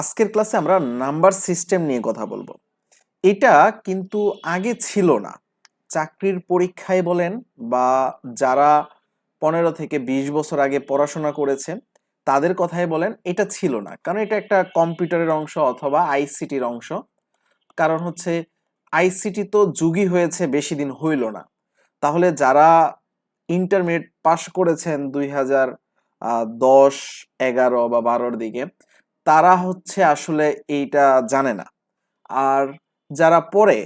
আজকের ক্লাসে আমরা নাম্বার সিস্টেম নিয়ে কথা বলবো। এটা কিন্তু আগে ছিল না। চাকরির পরীক্ষায় বলেন বা যারা 15 থেকে 20 বছর আগে পড়াশোনা করেছেন তাদের কথাই বলেন, এটা ছিল না, কারণ এটা একটা কম্পিউটারের অংশ অথবা আইসিটির অংশ। কারণ হচ্ছে আইসিটি তো যুগই হয়েছে, বেশি দিন হইল না। তাহলে যারা ইন্টারমিডিয়েট পাশ করেছেন 2010, 11 বা 12-র দিকে, তারা হচ্ছে আসলে এইটা জানে না। আর যারা পরে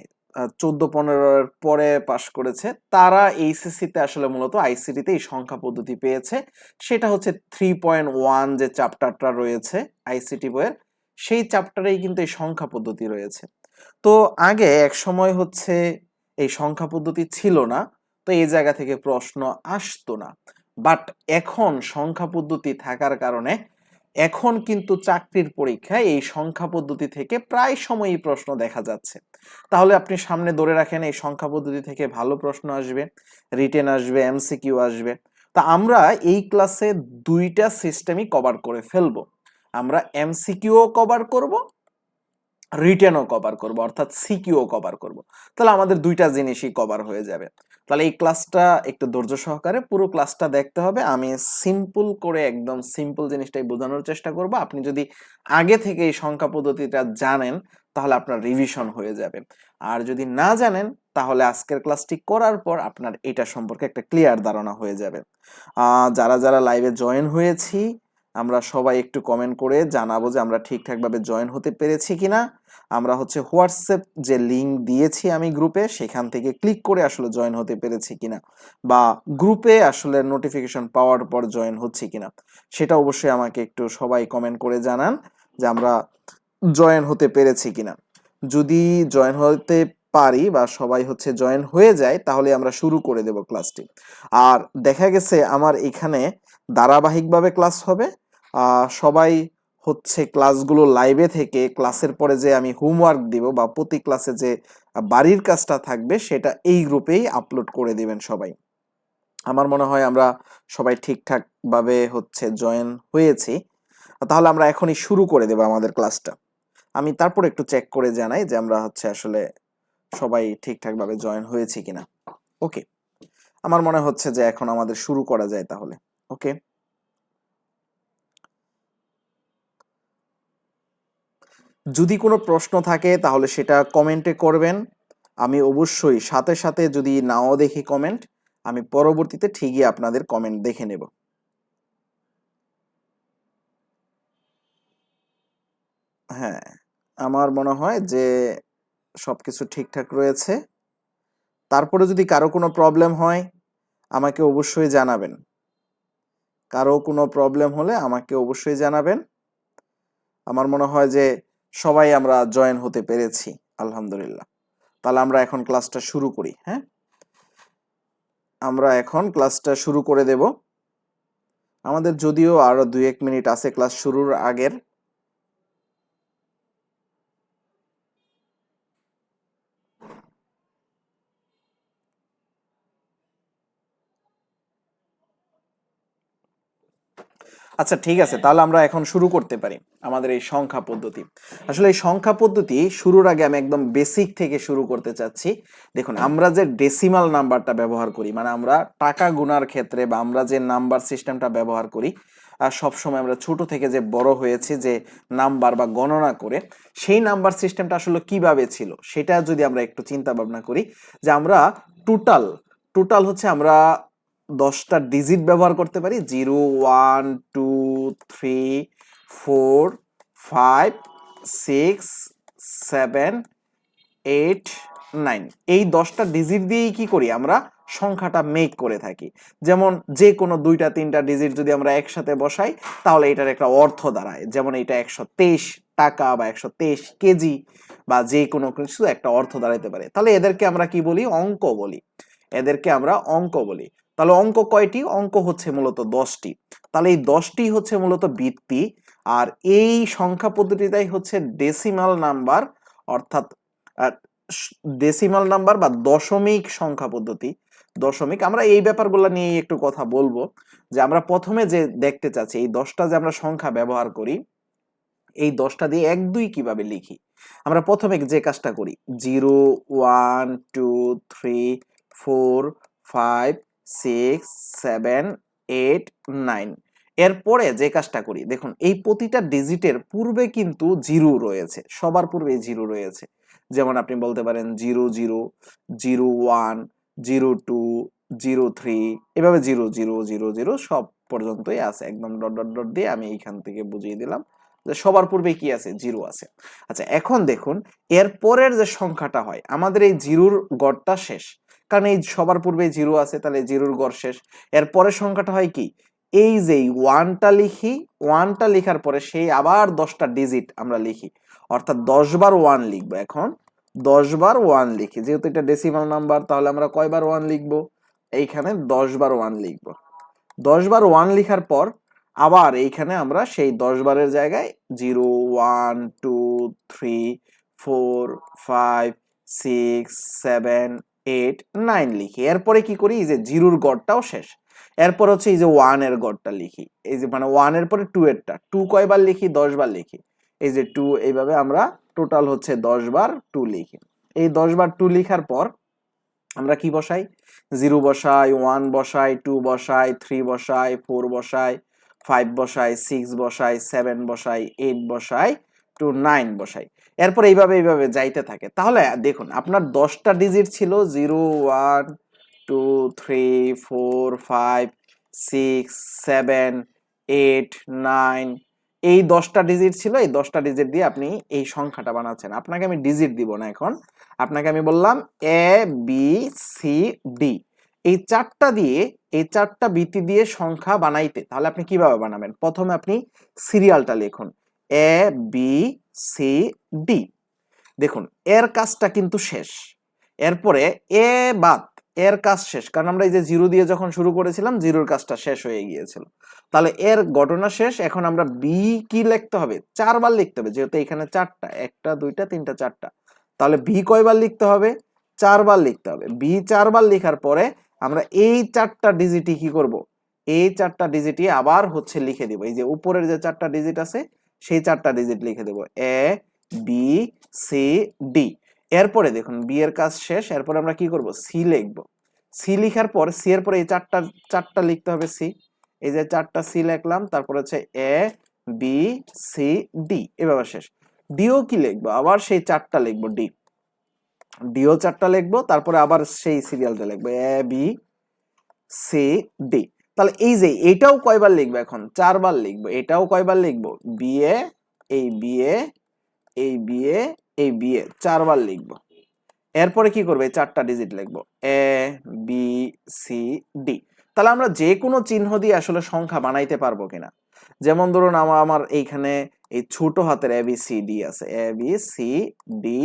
14-15-র পরে পাশ করেছে, তারা এইচএসসি তে আসলে মূলত আইসিটি তে এই সংখ্যা পদ্ধতি পেয়েছে। সেটা হচ্ছে 3.1 যে চ্যাপ্টারটা রয়েছে আইসিটি বইয়ের, সেই চ্যাপ্টারেই কিন্তু এই সংখ্যা পদ্ধতি রয়েছে। তো আগে এক সময় হচ্ছে এই সংখ্যা পদ্ধতি ছিল না, তো এই জায়গা থেকে প্রশ্ন আসতো না। বাট এখন সংখ্যা পদ্ধতি থাকার কারণে এখন কিন্তু চাকরির পরীক্ষায় এই সংখ্যা পদ্ধতি থেকে প্রায় সময়ই প্রশ্ন দেখা যাচ্ছে। তাহলে আপনি সামনে ধরে রাখেন এই সংখ্যা পদ্ধতি থেকে ভালো প্রশ্ন আসবে, রিটেন আসবে, এমসিকিউ আসবে। তা আমরা এই ক্লাসে দুইটা সিস্টেমই কভার করে ফেলবো। আমরা এমসিকিউও কভার করব, রিটেনও কভার করব, অর্থাৎ সিকিউও কভার করব। তাহলে আমাদের দুইটা জিনিসই কভার হয়ে যাবে। তাহলে এই ক্লাসটা একটু ধৈর্য সহকারে পুরো ক্লাসটা দেখতে হবে। আমি সিম্পল করে একদম সিম্পল জিনিসটাই বোঝানোর চেষ্টা করব। আপনি যদি আগে থেকে এই সংখ্যা পদ্ধতিটা জানেন তাহলে আপনার রিভিশন হয়ে যাবে। আর যদি না জানেন তাহলে আজকের ক্লাসটি করার পর আপনার এটা সম্পর্কে একটা ক্লিয়ার ধারণা হয়ে যাবে। যারা যারা লাইভে জয়েন হয়েছি, আমরা সবাই একটু কমেন্ট করে জানাবো যে আমরা ঠিকঠাকভাবে জয়েন হতে পেরেছি কিনা। আমরা হচ্ছে হোয়াটসঅ্যাপ যে লিংক দিয়েছি আমি গ্রুপে, সেখান থেকে ক্লিক করে আসলে জয়েন হতে পেরেছি কিনা, বা গ্রুপে আসলে নোটিফিকেশন পাওয়ার পর জয়েন হচ্ছে কিনা, সেটা অবশ্যই আমাকে একটু সবাই কমেন্ট করে জানান যে আমরা জয়েন হতে পেরেছি কিনা। যদি জয়েন হতে পারি বা সবাই হচ্ছে জয়েন হয়ে যায় তাহলে আমরা শুরু করে দেব ক্লাসটি। আর দেখা গেছে আমার এখানে ধারাবাহিকভাবে ক্লাস হবে। সবাই হচ্ছে ক্লাসগুলো লাইভে থেকে ক্লাসের পরে যে আমি হোমওয়ার্ক দিব বা প্রতি ক্লাসে যে বাড়ির কাজটা থাকবে সেটা এই গ্রুপেই আপলোড করে দিবেন সবাই। আমার মনে হয় আমরা সবাই ঠিকঠাক ভাবে হচ্ছে জয়েন হয়েছি। তাহলে আমরা এখনই শুরু করে দেব আমাদের ক্লাসটা। আমি তারপর একটু চেক করে জানাই যে আমরা হচ্ছে আসলে সবাই ঠিকঠাক ভাবে জয়েন হয়েছি কিনা। ওকে, আমার মনে হচ্ছে যে এখন আমাদের শুরু করা যায় তাহলে। ওকে, যদি কোনো প্রশ্ন থাকে তাহলে সেটা কমেন্টে করবেন। আমি অবশ্যই সাথে সাথে যদি নাও দেখি কমেন্ট, আমি পরবর্তীতে ঠিকই আপনাদের কমেন্ট দেখে নেব। হ্যাঁ, আমার মনে হয় যে সবকিছু ঠিকঠাক রয়েছে। তারপরে যদি কারো কোনো প্রবলেম হয় আমাকে অবশ্যই জানাবেন। কারো কোনো প্রবলেম হলে আমাকে অবশ্যই জানাবেন। আমার মনে হয় যে সবাই আমরা জয়েন হতে পেরেছি, আলহামদুলিল্লাহ। তাহলে আমরা এখন ক্লাসটা শুরু করি। হ্যাঁ, আমরা এখন ক্লাসটা শুরু করে দেব। আমাদের যদিও আরো 2-1 মিনিট আছে ক্লাস শুরুর আগের। আচ্ছা, ঠিক আছে, তাহলে আমরা এখন শুরু করতে পারি আমাদের এই সংখ্যা পদ্ধতি। আসলে এই সংখ্যা পদ্ধতি শুরুর আগে আমি একদম বেসিক থেকে শুরু করতে চাচ্ছি। দেখুন, আমরা যে ডেসিমাল নাম্বারটা ব্যবহার করি, মানে আমরা টাকা গুনার ক্ষেত্রে বা আমরা যে নাম্বার সিস্টেমটা ব্যবহার করি, আর সবসময় আমরা ছোট থেকে যে বড় হয়েছি যে নাম্বার বা গণনা করে, সেই নাম্বার সিস্টেমটা আসলে কিভাবে ছিল সেটা যদি আমরা একটু চিন্তা ভাবনা করি, যে আমরা টোটাল টোটাল হচ্ছে আমরা 10টা ডিজিট ব্যবহার করতে পারি। 0, 1, 2, 3, 4, 5, 6, 7, 8, 9, এই 10টা ডিজিট দিয়েই কি করি আমরা সংখ্যাটা মেক করে থাকি। যেমন যে কোনো 2টা 3টা ডিজিট যদি আমরা একসাথে বসাই তাহলে এটার একটা অর্থ দাঁড়ায়। যেমন এটা 123 টাকা বা 123 কেজি বা যে কোনো কিছু একটা অর্থ দাঁড়াইতে পারে। তাহলে এদেরকে আমরা কি বলি? অঙ্ক বলি। এদেরকে আমরা অঙ্ক বলি। তাহলে অঙ্ক কয়টি? অঙ্ক হচ্ছে মূলত 10টি। তাহলে এই 10টি হচ্ছে মূলত বৃত্তি। আর এই সংখ্যা পদ্ধতিটাই হচ্ছে ডেসিমাল নাম্বার, অর্থাৎ ডেসিমাল নাম্বার বা দশমিক সংখ্যা পদ্ধতি। দশমিক, আমরা এই ব্যাপারগুলো নিয়ে একটু কথা বলবো। যে আমরা প্রথমে যে দেখতে চাচ্ছি এই 10টা যে আমরা সংখ্যা ব্যবহার করি, এই 10টা দিয়ে 1 2 কিভাবে লিখি? আমরা প্রথমে যে কাজটা করি 0 1 2 3 4 5 6 7 8 9 এরপরে যে কাজটা করি দেখুন এই প্রতিটা ডিজিটের পূর্বে কিন্তু 0 রয়েছে, সবার পূর্বে 0 রয়েছে। যেমন আপনি বলতে পারেন 0 0 0 1 0 2 0 3 এভাবে 0 0 0 0 সব পর্যন্তই আছে, একদম ডট ডট ডট দিয়ে আমি এইখান থেকে বুঝিয়ে দিলাম যে সবার পূর্বে কি আছে, 0 আছে। আচ্ছা এখন দেখুন এর পরের যে সংখ্যাটা হয় আমাদের এই 0-র গড়টা শেষ, কারণ এই সবার পূর্বে 0 আছে, তাহলে 0-র গড় শেষ। এর পরের সংখ্যাটা হয় কি, এই যে 1টা লিখি, 1টা লেখার পরে সেই আবার 10টা ডিজিট আমরা লিখি, অর্থাৎ 10 বার 1 লিখবো। এখন 10 বার 1 লিখি, যেহেতু এটা ডেসিমাল নাম্বার তাহলে আমরা কয়বার 1 লিখবো, এইখানে 10 বার 1 লিখবো। 10 বার 1 লেখার পর আবার এইখানে আমরা সেই 10 বারের জায়গায় 0 1 2 3 4 5 6 7 8 9 লিখি। এরপরে কি করি, এই যে 0-র গড়টাও শেষ, এরপর হচ্ছে এই যে 1 এর গড়টা লিখি, এই যে মানে 1 এর পরে 2 এরটা, 2 কয়বার লিখি, 10 বার লিখি, এই যে 2, এইভাবে আমরা টোটাল হচ্ছে 10 বার 2 লিখি। এই 10 বার 2 লেখার পর আমরা কি বসাই, 0 বসাই, 1 বসাই, 2 বসাই, 3 বসাই, 4 বসাই, 5 বসাই, 6 বসাই, 7 বসাই, 8 বসাই, 9 বসাই। এরপর এইভাবে এইভাবে যাইতে থাকে। তাহলে দেখুন আপনার 10টা ডিজিট ছিল 0 1 2 3 4 5 6 7 8 9, এই 10টা ডিজিট ছিল, এই 10টা ডিজিট দিয়ে আপনি এই সংখ্যাটা বানাচ্ছেন। আপনাকে আমি ডিজিট দিব না, এখন আপনাকে আমি বললাম এ বি সি ডি, এই 4টা দিয়ে, এই 4টা বৃত্তি দিয়ে সংখ্যা বানাইতে, তাহলে আপনি কিভাবে বানাবেন, প্রথমে আপনি সিরিয়ালটা লিখুন এ বি সি ডি। দেখুন এর কাজটা কিন্তু শেষ, এরপরে এ বাদ, এর কাজ শেষ, কারণ আমরা এই যে 0 দিয়ে যখন শুরু করেছিলাম 0-র কাজটা শেষ হয়ে গিয়েছিল, তাহলে এর ঘটনা শেষ। এখন আমরা বি কি লিখতে হবে, 4 বার লিখতে হবে, যেহেতু এখানে 4টা, 1টা 2টা 3টা 4টা, তাহলে বি কয়বার লিখতে হবে, 4 বার লিখতে হবে। বি 4 বার লেখার পরে আমরা এই 4টা ডিজিটই কি করব, এই 4টা ডিজিটই আবার হচ্ছে লিখে দিব, এই যে উপরের যে 4টা ডিজিট আছে সেই 4টা ডিজিট লিখে দেব এ বি সি ডি। এরপরে দেখুন বি এর কাজ শেষ, এরপরে আমরা কি করব, সি লিখব। সি লিখার পর সি এর পরে এই 4টা লিখতে হবে সি, এই যে 4টা সি লিখলাম, তারপর হচ্ছে এ বি সি ডি, এভাবে শেষ। ডিও কি লিখবো, আবার সেই 4টা লিখবো, ডি ডিও 4টা লিখবো, তারপরে আবার সেই সিরিয়ালটা লিখবো এ বি সি ডি। তাহলে এই যে এটাও কয়বার লিখবো, এখন 4 বার লিখবো, এটাও কয়বার লিখবো, বি এ, এই বি এ, এই বি এ, এই বি এ 4 বার লিখবো। এরপরে কি করবে, 4টা ডিজিট লিখবো এ বি সি ডি। তাহলে আমরা যে কোনো চিহ্ন দিয়ে আসলে সংখ্যা বানাইতে পারবো কিনা, যেমন ধরুন আমার এইখানে এই ছোট হাতের এ বি সি ডি আছে, এ বি সি ডি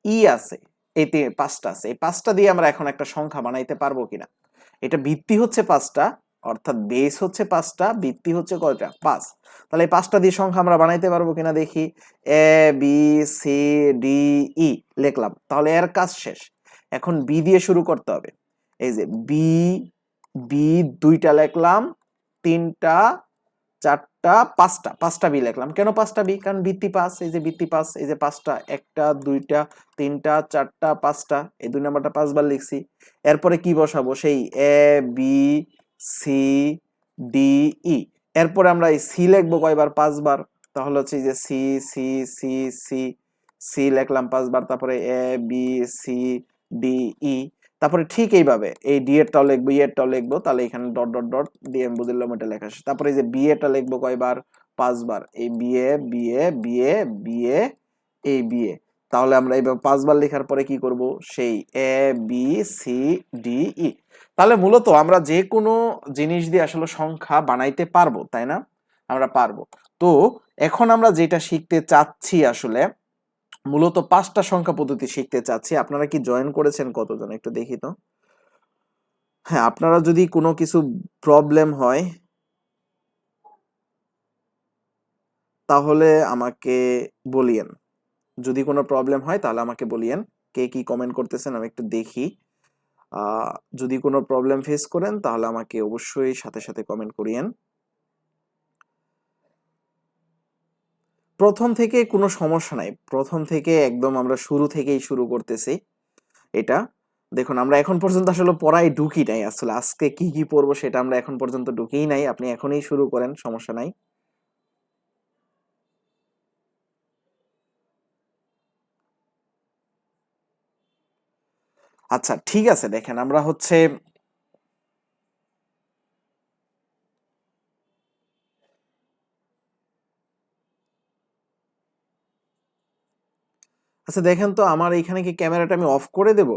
ই আছে, এই 5টা আছে, এই 5টা দিয়ে আমরা এখন একটা সংখ্যা বানাইতে পারবো কিনা। এটা ভিত্তি হচ্ছে 5টা, অর্থাৎ বেস হচ্ছে 5টা, ভিত্তি হচ্ছে কয়টা, 5। তাহলে এই 5টা দিয়ে সংখ্যা আমরা বানাইতে পারবো কিনা দেখি, এ বি সি ডি ই লিখলাম, তাহলে এর কাজ শেষ। এখন বি দিয়ে শুরু করতে হবে, এই যে বি, বি 2টা লিখলাম, 3টা 4টা 5টা বি লিখলাম। কেন 5টা বি, কারণ ভিত্তি 5, এই যে ভিত্তি 5, এই যে 5টা, 1টা 2টা 3টা 4টা 5টা, এই 2 নাম্বারটা 5 বার লিখছি। এরপরে কি বসাবো, সেই এ বি সি ডি ই। এরপরে আমরা এই সি লিখবো কয়বার, 5 বার, তাহলে হচ্ছে এই যে C C C C, C লিখলাম 5 বার, তারপরে A B C D E, তারপরে ঠিক এইভাবে এই ডি এরটাও লিখবো, ই এরটাও লিখবো, তাহলে এখানে ডট ডট ডট দিয়ে আমি বুঝলাম এটা লেখা শেষ। তারপরে এই যে বি এটা লিখবো কয়বার, 5 বার, এই B A B A B A B A, এই বি এ। তাহলে আমরা এইভাবে 5 বার লেখার পরে কি করব, সেই এ বি সি ডি ই। তাহলে মূলত আমরা যে কোনো জিনিস দিয়ে আসলে সংখ্যা বানাইতে পারবো, তাই না, আমরা পারবো। তো এখন আমরা যেটা শিখতে চাচ্ছি আসলে মূলত 5টা সংখ্যা পদ্ধতি শিখতে চাচ্ছি। আপনারা কি জয়েন করেছেন কতজন, একটু দেখি তো। হ্যাঁ, আপনারা যদি কোনো কিছু প্রবলেম হয় তাহলে আমাকে বলিয়েন, যদি কোনো প্রবলেম হয় তাহলে আমাকে বলিয়েন। কে কি কমেন্ট করতেছেন আমি একটু দেখি। যদি কোনো প্রবলেম ফেস করেন তাহলে আমাকে অবশ্যই সাথে সাথে কমেন্ট করিয়েন। প্রথম থেকে কোনো সমস্যা নাই, প্রথম থেকে একদম আমরা শুরু থেকেই শুরু করতেছি। এটা দেখুন, আমরা এখন পর্যন্ত আসলে পড়ায় ঢুকি নাই, আসলে আজকে কি কি পড়বো সেটা আমরা এখন পর্যন্ত ঢুকিই নাই। আপনি এখনই শুরু করেন, সমস্যা নাই। আচ্ছা ঠিক আছে, দেখেন আমরা হচ্ছে আচ্ছা দেখেন তো আমার এইখানে কি ক্যামেরাটা আমি অফ করে দেব?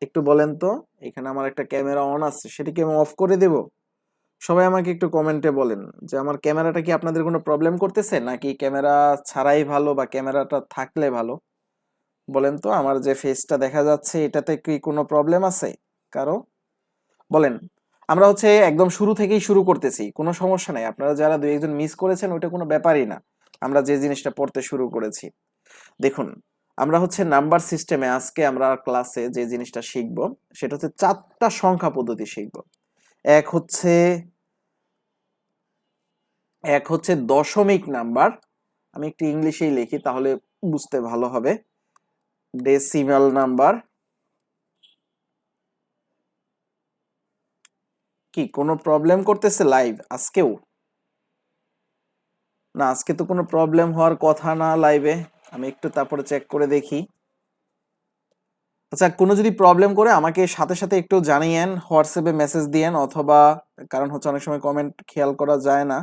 একটু বলেন তো, এখানে আমার একটা ক্যামেরা অন আছে, সেটা কি আমি অফ করে দেব? সবাই আমাকে একটু কমেন্টে বলেন যে আমার ক্যামেরাটা কি আপনাদের কোনো প্রবলেম করতেছে, নাকি ক্যামেরা ছাড়াই ভালো বা ক্যামেরাটা থাকলে ভালো? বলেন তো, আমার যে ফেসটা দেখা যাচ্ছে এটাতে কি কোনো প্রবলেম আছে কারো? বলেন। আমরা হচ্ছে একদম শুরু থেকেই শুরু করতেছি, কোনো সমস্যা নাই। আপনারা যারা দুই একজন মিস করেছেন ওইটা কোনো ব্যাপারই না, আমরা যে জিনিসটা পড়তে শুরু করেছি। দেখুন, আমরা হচ্ছে নাম্বার সিস্টেমে আজকে আমরা ক্লাসে যে জিনিসটা শিখব সেটা হচ্ছে চারটা সংখ্যা পদ্ধতি শিখব। এক হচ্ছে এক হচ্ছে দশমিক নাম্বার, আমি একটু ইংলিশেই লিখি তাহলে বুঝতে ভালো হবে। Decimal number. কি কোনো প্রবলেম করতেছে লাইভ আজকেও? না, আজকে তো কোনো প্রবলেম হওয়ার কথা না লাইভে। আমি একটু তারপরে চেক করে দেখি। আচ্ছা, কোনো যদি প্রবলেম করে আমাকে সাথে সাথে একটু জানিয়েন, হোয়াটসঅ্যাপে মেসেজ দিয়েন, অথবা কারণ হচ্ছে অনেক সময় কমেন্ট খেয়াল করা যায় না।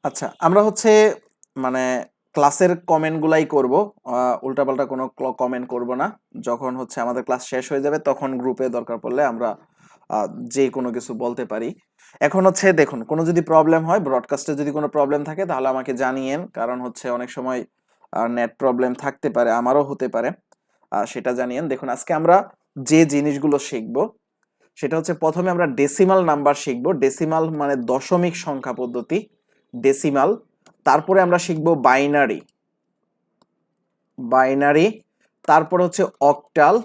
আচ্ছা, আমরা হচ্ছে মানে ক্লাসের কমেন্ট গুলাই করবো, উল্টাপাল্টা কোনো কমেন্ট করব না। যখন হচ্ছে আমাদের ক্লাস শেষ হয়ে যাবে তখন গ্রুপে দরকার পড়লে আমরা যে কোনো কিছু বলতে পারি। এখন হচ্ছে দেখুন, কোনো যদি প্রবলেম হয়, ব্রডকাস্টে যদি কোনো প্রবলেম থাকে তাহলে আমাকে জানিয়েন, কারণ হচ্ছে অনেক সময় নেট প্রবলেম থাকতে পারে, আমারও হতে পারে। সেটা জানিয়েন। দেখুন, আজকে আমরা যে জিনিসগুলো শিখবো সেটা হচ্ছে প্রথমে আমরা ডেসিমাল নাম্বার শিখবো। ডেসিমাল মানে দশমিক সংখ্যা পদ্ধতি, ডেসিমাল। তারপরে আমরা শিখবো বাইনারি, বাইনারি। তারপর হচ্ছে অক্টাল।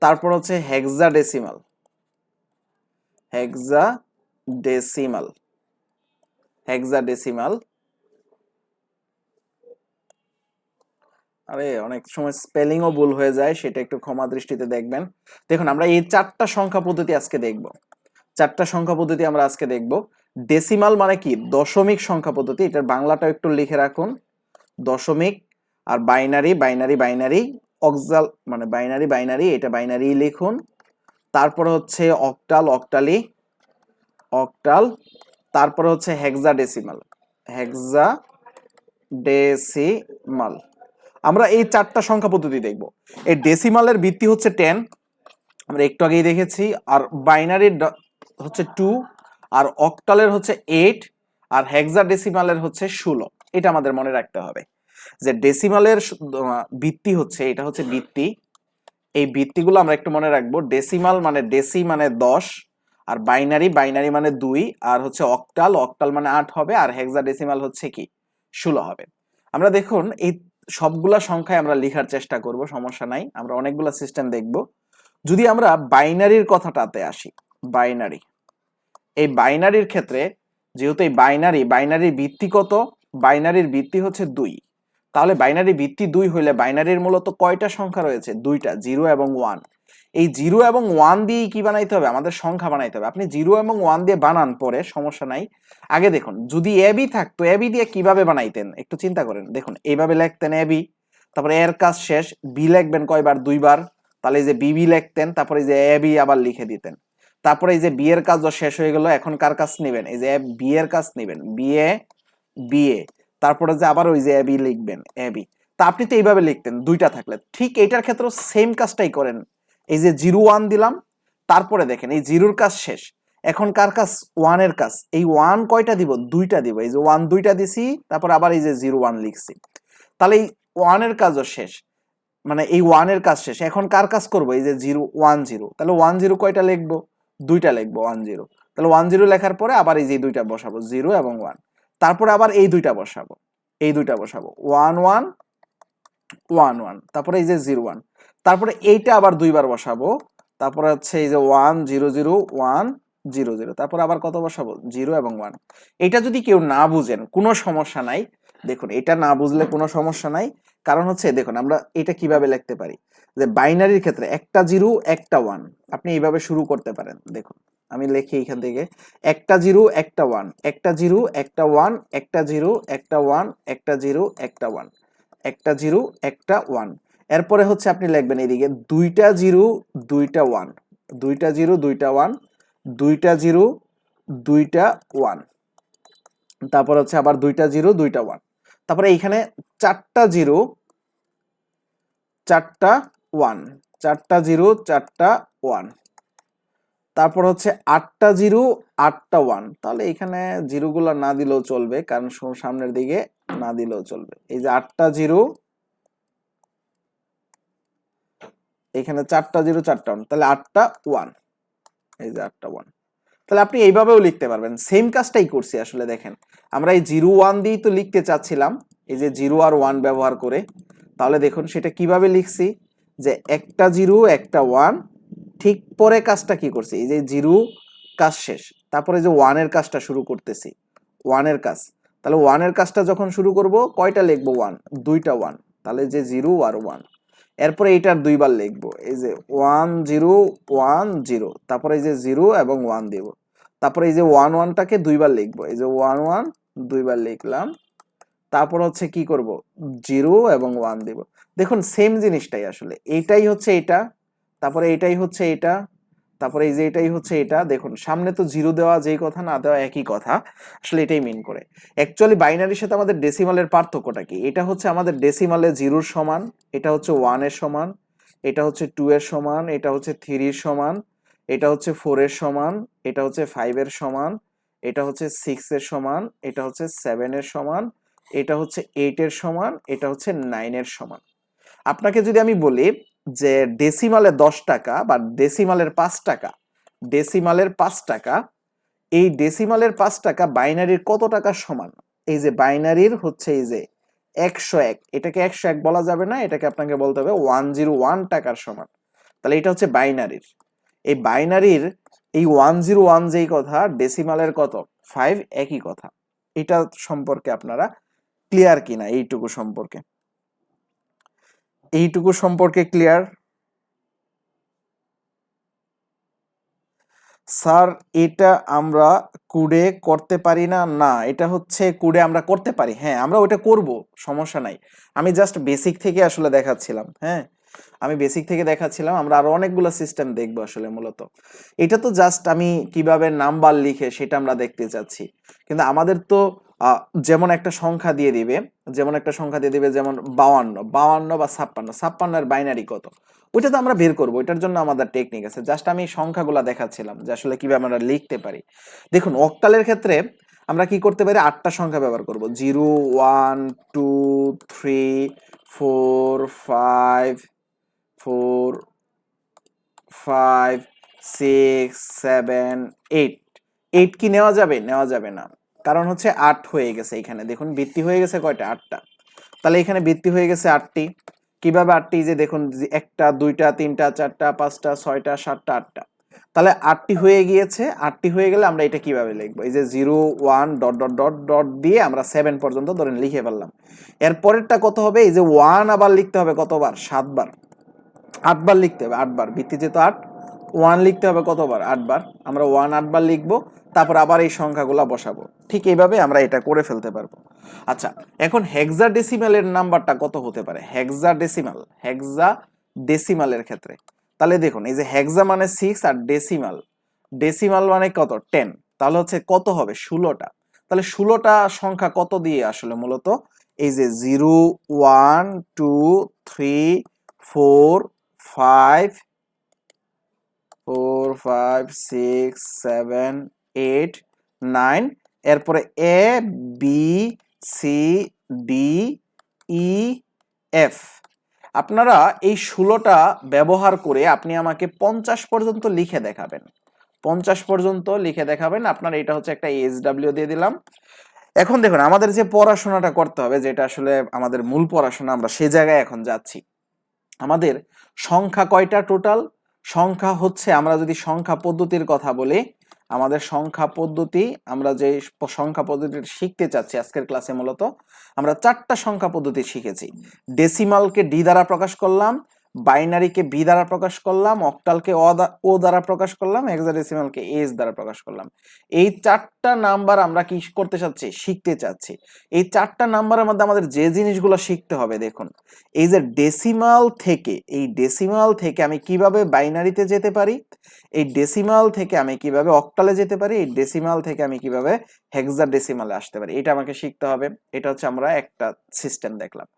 তারপর হচ্ছে হেক্সাডেসিমাল, হেক্সাডেসিমাল, হেক্সাডেসিমাল। আরে অনেক সময় স্পেলিংও ভুল হয়ে যায়, সেটা একটু ক্ষমা দৃষ্টিতে দেখবেন। দেখুন, আমরা এই চারটা সংখ্যা পদ্ধতি আজকে দেখব। চারটা সংখ্যা পদ্ধতি আমরা আজকে দেখব। ডেসিমাল মানে কি? দশমিক সংখ্যা পদ্ধতি, এটার বাংলাটাও একটু লিখে রাখুন, দশমিক। আর বাইনারি, বাইনারি বাইনারি। অক্সাল মানে বাইনারি বাইনারি, এটা বাইনারি লিখুন। তারপরে হচ্ছে অক্টাল, অক্টালি, অক্টাল। তারপরে হচ্ছে হেক্সাডেসিমাল, হেক্সাডেসিমাল। আমরা এই চারটা সংখ্যা পদ্ধতি দেখব। এই ডেসিমালের ভিত্তি হচ্ছে 10, আমরা একটু আগেই দেখেছি। আর বাইনারির হচ্ছে 2, আর অক্টালের হচ্ছে 8, আর হেক্সাডেসিমালের হচ্ছে 16। এটা আমাদের মনে রাখতে হবে যে ডেসিমালের ভিত্তি হচ্ছে, এটা হচ্ছে ভিত্তি। এই ভিত্তিগুলো আমরা একটু মনে রাখবো। ডেসিমাল মানে ডেসি মানে 10, আর বাইনারি, বাইনারি মানে 2, আর হচ্ছে অক্টাল, অক্টাল মানে 8 হবে, আর হেক্সাডেসিমাল হচ্ছে কি 16 হবে। আমরা দেখুন এই সবগুলা সংখ্যায় আমরা লেখার চেষ্টা করব, সমস্যা নাই। আমরা অনেকগুলা সিস্টেম দেখব। যদি আমরা বাইনারির কথাটাতে আসি, বাইনারি, এই বাইনারির ক্ষেত্রে যেহেতু এই বাইনারির ভিত্তি কত? বাইনারির ভিত্তি হচ্ছে 2। তাহলে বাইনারি ভিত্তি 2 হইলে বাইনারির মূলত কয়টা সংখ্যা রয়েছে? 2টা, 0 এবং 1। এই 0 এবং 1 দিয়েই কি বানাইতে হবে? আমাদের সংখ্যা বানাইতে হবে। আপনি 0 এবং 1 দিয়ে বানান পরে, সমস্যা নাই। আগে দেখুন, যদি এবি থাকতো, এবি দিয়ে কিভাবে বানাইতেন একটু চিন্তা করেন। দেখুন, এইভাবে লিখতেন এবি, তারপরে এর কাজ শেষ, বি লিখবেন কয়বার? 2বার। তাহলে এই যে বিবি লিখতেন, তারপরে এই যে এবি আবার লিখে দিতেন। তারপরে এই যে বি এর কাজও শেষ হয়ে গেল, এখন কার কাজ নেবেন? এই যে বি এর কাজ নেবেন, বিএ, বিএ। তারপরে যে আবার ওই যে এবি লিখবেন, এবি। তা আপনি তো এইভাবে লিখতেন 2টা থাকলে। ঠিক এইটার ক্ষেত্রে সেম কাজটাই করেন। এই যে 0 1 দিলাম, তারপরে দেখেন এই 0-র কাজ শেষ, এখন কার কাজ? 1 এর কাজ। এই 1 কয়টা দিব? 2টা দিব। এই যে 1 2টা দিছি, তারপর আবার এই যে 0 1 লিখছি। তাহলে এই 1 এর কাজও শেষ, মানে এই 1 এর কাজ শেষ। এখন কার কাজ করব? এই যে 0 1 0। তাহলে 1 0 কয়টা লিখবো? 2টা লিখবো, 1 0। তাহলে 1 0 লেখার পরে আবার এই যে 2টা বসাবো, 0 এবং 1। তারপরে আবার এই 2টা বসাবো, এই 2টা বসাবো, 1 1 1 1। তারপরে এই যে 0 1। তারপরে এইটা আবার 2বার বসাবো। তারপরে হচ্ছে এই যে 1 0 0 1 জিরো জিরো, তারপর আবার কত বসাবো, জিরো এবং ওয়ান। এটা যদি কেউ না বুঝেন কোনো সমস্যা নাই, দেখুন এটা না বুঝলে কোনো সমস্যা নাই। কারণ হচ্ছে দেখুন আমরা এটা কিভাবে লিখতে পারি, যে বাইনারির ক্ষেত্রে একটা জিরো একটা ওয়ান, আপনি এইভাবে শুরু করতে পারেন। দেখুন আমি লিখি এখান থেকে, একটা জিরো একটা ওয়ান, একটা জিরো একটা ওয়ান, একটা জিরো একটা ওয়ান, একটা জিরো একটা ওয়ান, একটা জিরো একটা ওয়ান। এরপরে হচ্ছে আপনি লিখবেন এদিকে দুইটা জিরো দুইটা ওয়ান, দুইটা জিরো দুইটা ওয়ান, দুইটা জিরো দুইটা ওয়ান, তারপর হচ্ছে আবার দুইটা জিরো দুইটা ওয়ান, তারপরে এইখানে চারটা জিরো চারটা ওয়ান, চারটা জিরো চারটা ওয়ান, তারপর হচ্ছে আটটা জিরো আটটা ওয়ান। তাহলে এখানে জিরোগুলো না দিলেও চলবে, কারণ সামনের দিকে না দিলেও চলবে। এই যে আটটা জিরো, এখানে চারটা জিরো চারটা ওয়ান, তাহলে আটটা ওয়ান, এই যে আটটা ওয়ান। তাহলে আপনি এইভাবেও লিখতে পারবেন, সেম কাজটাই করছি আসলে। দেখেন আমরা এই জিরো ওয়ান দিয়েই তো লিখতে চাচ্ছিলাম, এই যে জিরো আর ওয়ান ব্যবহার করে। তাহলে দেখুন সেটা কিভাবে লিখছি, যে একটা জিরো একটা ওয়ান, ঠিক পরে কাজটা কি করছি, এই যে জিরো কাজ শেষ, তারপরে যে ওয়ানের কাজটা শুরু করতেছি, ওয়ানের কাজ। তাহলে ওয়ানের কাজটা যখন শুরু করব কয়টা লিখবো, ওয়ান, দুইটা ওয়ান, তাহলে যে জিরো আর ওয়ান। এরপরে এইটার দুইবার লিখবো, এই যে ওয়ান জিরো ওয়ান জিরো, তারপরে এই যে জিরো এবং ওয়ান দিব, তারপরে এই যে ওয়ান ওয়ানটাকে দুইবার লিখবো, এই যে ওয়ান ওয়ান দুইবার লিখলাম, তারপর হচ্ছে কি করব, জিরো এবং ওয়ান দিব। দেখুন সেম জিনিসটাই আসলে, এইটাই হচ্ছে এটা, তারপরে এইটাই হচ্ছে এটা, তারপরে এই যে এটাই হচ্ছে এটা। দেখুন সামনে তো জিরো দেওয়া যেই কথা, না দেওয়া একই কথা, আসলে এটাই মিন করে। অ্যাকচুয়ালি বাইনারির সাথে আমাদের ডেসিমালের পার্থক্যটা কি, এটা হচ্ছে আমাদের ডেসিমালে জিরোর সমান, এটা হচ্ছে ওয়ানের সমান, এটা হচ্ছে টু এর সমান, এটা হচ্ছে থ্রির সমান, এটা হচ্ছে ফোর এর সমান, এটা হচ্ছে ফাইভ এর সমান, এটা হচ্ছে সিক্স এর সমান, এটা হচ্ছে সেভেন এর সমান, এটা হচ্ছে এইট এর সমান, এটা হচ্ছে নাইন এর সমান। আপনাকে যদি আমি বলি যে ডেসিমালে 10 টাকা বা ডেসিমালের 5 টাকা, ডেসিমালের 5 টাকা, এই ডেসিমালের 5 টাকা বাইনারির কত টাকার সমান, এই যে বাইনারির হচ্ছে এই যে 101, এটাকে 101 বলা যাবে না, এটাকে আপনাকে বলতে হবে 101 টাকার সমান। তাহলে এটা হচ্ছে বাইনারির, এই বাইনারির এই 101 যেই কথা, ডেসিমালের কত 5 একই কথা। এটা সম্পর্কে আপনারা ক্লিয়ার কিনা, এইটুকু সম্পর্কে ক্লিয়ার? স্যার এটা আমরা কুডে করতে পারি না, না এটা হচ্ছে কুডে আমরা করতে পারি, হ্যাঁ আমরা ওটা করব, সমস্যা নাই। আমি জাস্ট বেসিক থেকে আসলে দেখাচ্ছিলাম, হ্যাঁ আমি বেসিক থেকে দেখাচ্ছিলাম, আমরা আরো অনেকগুলো সিস্টেম দেখবো আসলে। মূলত এটা তো জাস্ট আমি কিভাবে নাম্বার লিখে সেটা আমরা দেখতে চাচ্ছি, কিন্তু আমাদের তো যেমন একটা সংখ্যা দিয়ে দিবে, যেমন 52, 52 বা 56, 56 এর বাইনারি কত, ওইটা তো আমরা বের করবো, ওইটার জন্য আমাদের টেকনিক আছে। জাস্ট আমি সংখ্যাগুলো দেখাচ্ছিলাম যে আসলে কিভাবে আমরা লিখতে পারি। দেখুন অক্টালের ক্ষেত্রে আমরা কি করতে পারি, 8টা সংখ্যা ব্যবহার করব, 0 1 2 3 4 5 4 5 6 7 8। 8 কি নেওয়া যাবে, নেওয়া যাবে না, কারণ হচ্ছে 8 হয়ে গেছে, এখানে দেখুন বৃত্তি হয়ে গেছে কয়টা, 8টা। তাহলে এখানে বৃত্তি হয়ে গেছে 8টি। কিভাবে 8টি, যে দেখুন একটা দুইটা তিনটা চারটা পাঁচটা ছয়টা সাতটা আটটা, তাহলে 8টি হয়ে গিয়েছে। 8টি হয়ে গেলে আমরা এটা কিভাবে লিখবো, এই যে 0 1 ডট ডট ডট ডট দিয়ে আমরা 7 পর্যন্ত ধরেন লিখে ফেললাম। এর পরেরটা কত হবে, এই যে 1 আবার লিখতে হবে কতবার, 7বার, 8বার লিখতে হবে, 8বার, ভিত্তি যেহেতু 8, 1 লিখতে হবে কতবার, 8বার, আমরা 1 8বার লিখবো, তারপর আবার এই সংখ্যাগুলো বসাবো। ঠিক এইভাবে আমরা এটা করে ফেলতে পারবো। আচ্ছা এখন হেক্সাডেসিমালের নাম্বারটা কত হতে পারে, হেক্সাডেসিমালের ক্ষেত্রে তাহলে দেখুন এই যে হেক্সা মানে 6 আর ডেসিমাল, ডেসিমাল মানে কত 10, তাহলে হচ্ছে কত হবে 16টা। তাহলে 16টা সংখ্যা কত দিয়ে আসলে মূলত, এই যে 0 1 2 3 4 5 4 5 6 7 8 9, এরপরে A B C D E F. আপনারা এই 16টা ব্যবহার করে আপনি আমাকে 50 পর্যন্ত লিখে দেখাবেন, 50 পর্যন্ত লিখে দেখাবেন। আপনার এটা হচ্ছে একটা এসডব্লিউ দিয়ে দিলাম। এখন দেখুন আমাদের যে পড়াশোনাটা করতে হবে, যেটা আসলে আমাদের মূল পড়াশোনা, আমরা সে জায়গায় এখন যাচ্ছি। আমাদের সংখ্যা কয়টা টোটাল, সংখ্যা হচ্ছে, আমরা যদি সংখ্যা পদ্ধতির কথা বলি, আমাদের সংখ্যা পদ্ধতি, আমরা যে সংখ্যা পদ্ধতিটা শিখতে চাচ্ছি আজকের ক্লাসে, মূলত আমরা 4টা সংখ্যা পদ্ধতি শিখেছি। ডেসিমালকে ডি দ্বারা প্রকাশ করলাম, বাইনারিকে বি দ্বারা প্রকাশ করলাম, অক্টালকে ও দ্বারা প্রকাশ করলাম, হেক্সাডেসিমালকে এস দ্বারা প্রকাশ করলাম। এই 4টা নাম্বার আমরা কি করতে চাচ্ছি? শিখতে চাচ্ছি। এই 4টা নাম্বারের মধ্যে আমাদের যে জিনিসগুলো শিখতে হবে, দেখুন এই যে ডেসিমাল থেকে, এই ডেসিমাল থেকে আমি কিভাবে বাইনারিতে যেতে পারি, এই ডেসিমাল থেকে আমি কিভাবে অক্টালে যেতে পারি, এই ডেসিমাল থেকে আমি কিভাবে হেক্সাডেসিমালে আসতে পারি, এটা আমাকে শিখতে হবে। এটা হচ্ছে আমরা একটা সিস্টেম দেখলাম।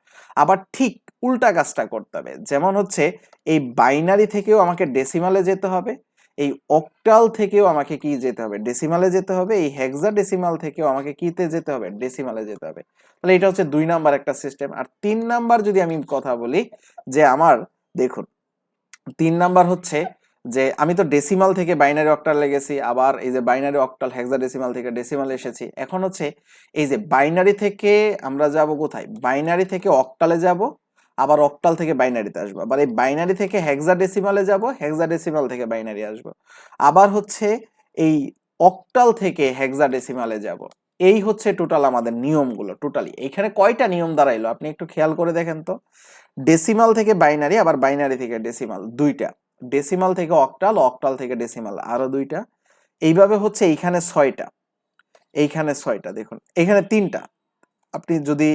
আবার ঠিক উল্টা কাজটা করতে হবে, যেমন হচ্ছে এই বাইনারি থেকেও আমাকে ডেসিমালে যেতে হবে, এই অক্টাল থেকেও আমাকে কি যেতে হবে? ডেসিমালে যেতে হবে, এই হেক্সাডেসিমাল থেকেও আমাকে কিতে যেতে হবে? ডেসিমালে যেতে হবে। তাহলে এটা হচ্ছে 2 নাম্বার একটা সিস্টেম। আর 3 নাম্বার যদি আমি কথা বলি, যে আমার দেখুন 3 নাম্বার হচ্ছে যে আমি তো ডেসিমাল থেকে বাইনারি অক্টালে গেছি, আবার এই যে বাইনারি অক্টাল হেক্সাডেসিমাল থেকে ডেসিমালে এসেছি। এখন হচ্ছে এই যে বাইনারি থেকে আমরা যাব কোথায়? বাইনারি থেকে অক্টালে যাব, আবার অক্টাল থেকে বাইনারিতে আসবো, আবার এই বাইনারি থেকে হেক্সাডেসিমালে যাব, হেক্সাডেসিমাল থেকে বাইনারি আসবো, আবার হচ্ছে এই অক্টাল থেকে হেক্সাডেসিমালে যাব। এই হচ্ছে টোটাল আমাদের নিয়মগুলো। টোটালি এখানে কয়টা নিয়ম দাঁড়াইলো আপনি একটু খেয়াল করে দেখেন তো। ডেসিমাল থেকে বাইনারি, আবার বাইনারি থেকে ডেসিমাল, 2টা। ডেসিমাল থেকে অক্টাল, অক্টাল থেকে ডেসিমাল, আরো 2টা। এইভাবে হচ্ছে এইখানে 6টা, এইখানে 6টা, দেখুন এখানে 3টা। আপনি যদি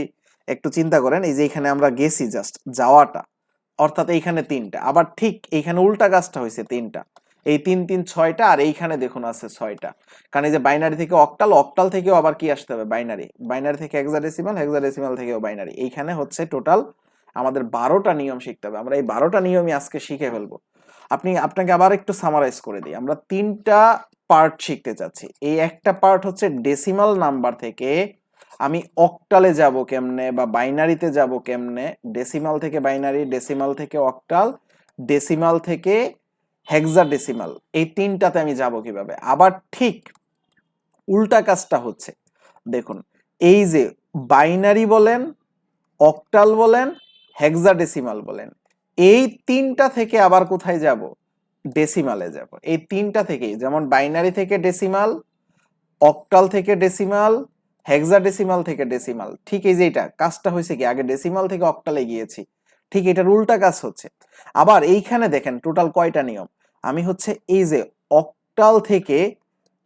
একটু চিন্তা করেন, এই যে এখানে আমরা গেছি জাস্ট যাওয়াটা, অর্থাৎ এইখানে 3টা। আবার ঠিক এইখানে উল্টা কাজটা হয়েছে 3টা, এই 3 3 6টা, আর এইখানে দেখুন আছে 6টা। কারণ এই যে বাইনারি থেকে অক্টাল, অক্টাল থেকেও আবার কি আসতে হবে? বাইনারি, বাইনারি থেকে হেক্সাডেসিমাল, হেক্সাডেসিমাল থেকেও বাইনারি। এইখানে হচ্ছে টোটাল আমাদের 12টা নিয়ম শিখতে হবে। আমরা এই 12টা নিয়মই আজকে শিখে ফেলবো। আপনাকে আবার একটু সামারাইজ করে দিই। আমরা 3টা পার্ট শিখতে চাচ্ছি। এই একটা পার্ট হচ্ছে ডেসিমাল নাম্বার থেকে আমি অক্টালে যাব কেমনে, বা বাইনারিতে যাব কেমনে, ডেসিমাল থেকে বাইনারি, ডেসিমাল থেকে অক্টাল, ডেসিমাল থেকে হেক্সাডেসিমাল, এই 3টাতে আমি যাব কিভাবে। আবার ঠিক উল্টা কাজটা হচ্ছে, দেখুন এই যে বাইনারি বলেন, অক্টাল বলেন, হেক্সাডেসিমাল বলেন, এই 3টা থেকে আবার কোথায় যাব? ডেসিমালে যাব। এই 3টা থেকেই, যেমন বাইনারি থেকে ডেসিমাল, অক্টাল থেকে ডেসিমাল, হেক্সাডেসিমাল থেকে ডেসিমাল। ঠিক এই যে এটা কাজটা হয়েছে কি, আগে ডেসিমাল থেকে অক্টালে গিয়েছি, ঠিক এটার উল্টা কাজ হচ্ছে। আবার এইখানে দেখেন টোটাল কয়টা নিয়ম। আমি হচ্ছে এই যে অক্টাল থেকে,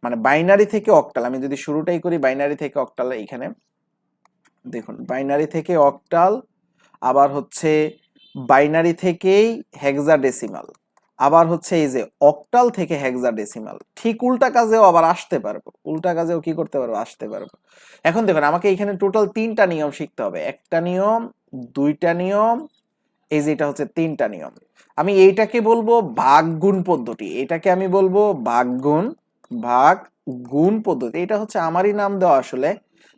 মানে বাইনারি থেকে অক্টাল, আমি যদি শুরুটাই করি বাইনারি থেকে অক্টাল, এইখানে দেখুন বাইনারি থেকে অক্টাল, আবার হচ্ছে বাইনারি থেকেই হেক্সাডেসিমাল, আবার হচ্ছে এই যে অক্টাল থেকে হেক্সাডেসিমাল। ঠিক উল্টা কাজেও আবার আসতে পারবো, উল্টা কাজেও কি করতে পারবো? আসতে পারবো। এখন দেখুন আমাকে এখানে টোটাল 3টা নিয়ম শিখতে হবে। একটা নিয়ম, 2টা নিয়ম, এই যে এটা হচ্ছে 3টা নিয়ম। আমি এইটাকে বলবো ভাগ গুণ পদ্ধতি, এটাকে আমি বলবো ভাগ গুণ পদ্ধতি। এটা হচ্ছে আমারই নাম দেওয়া, আসলে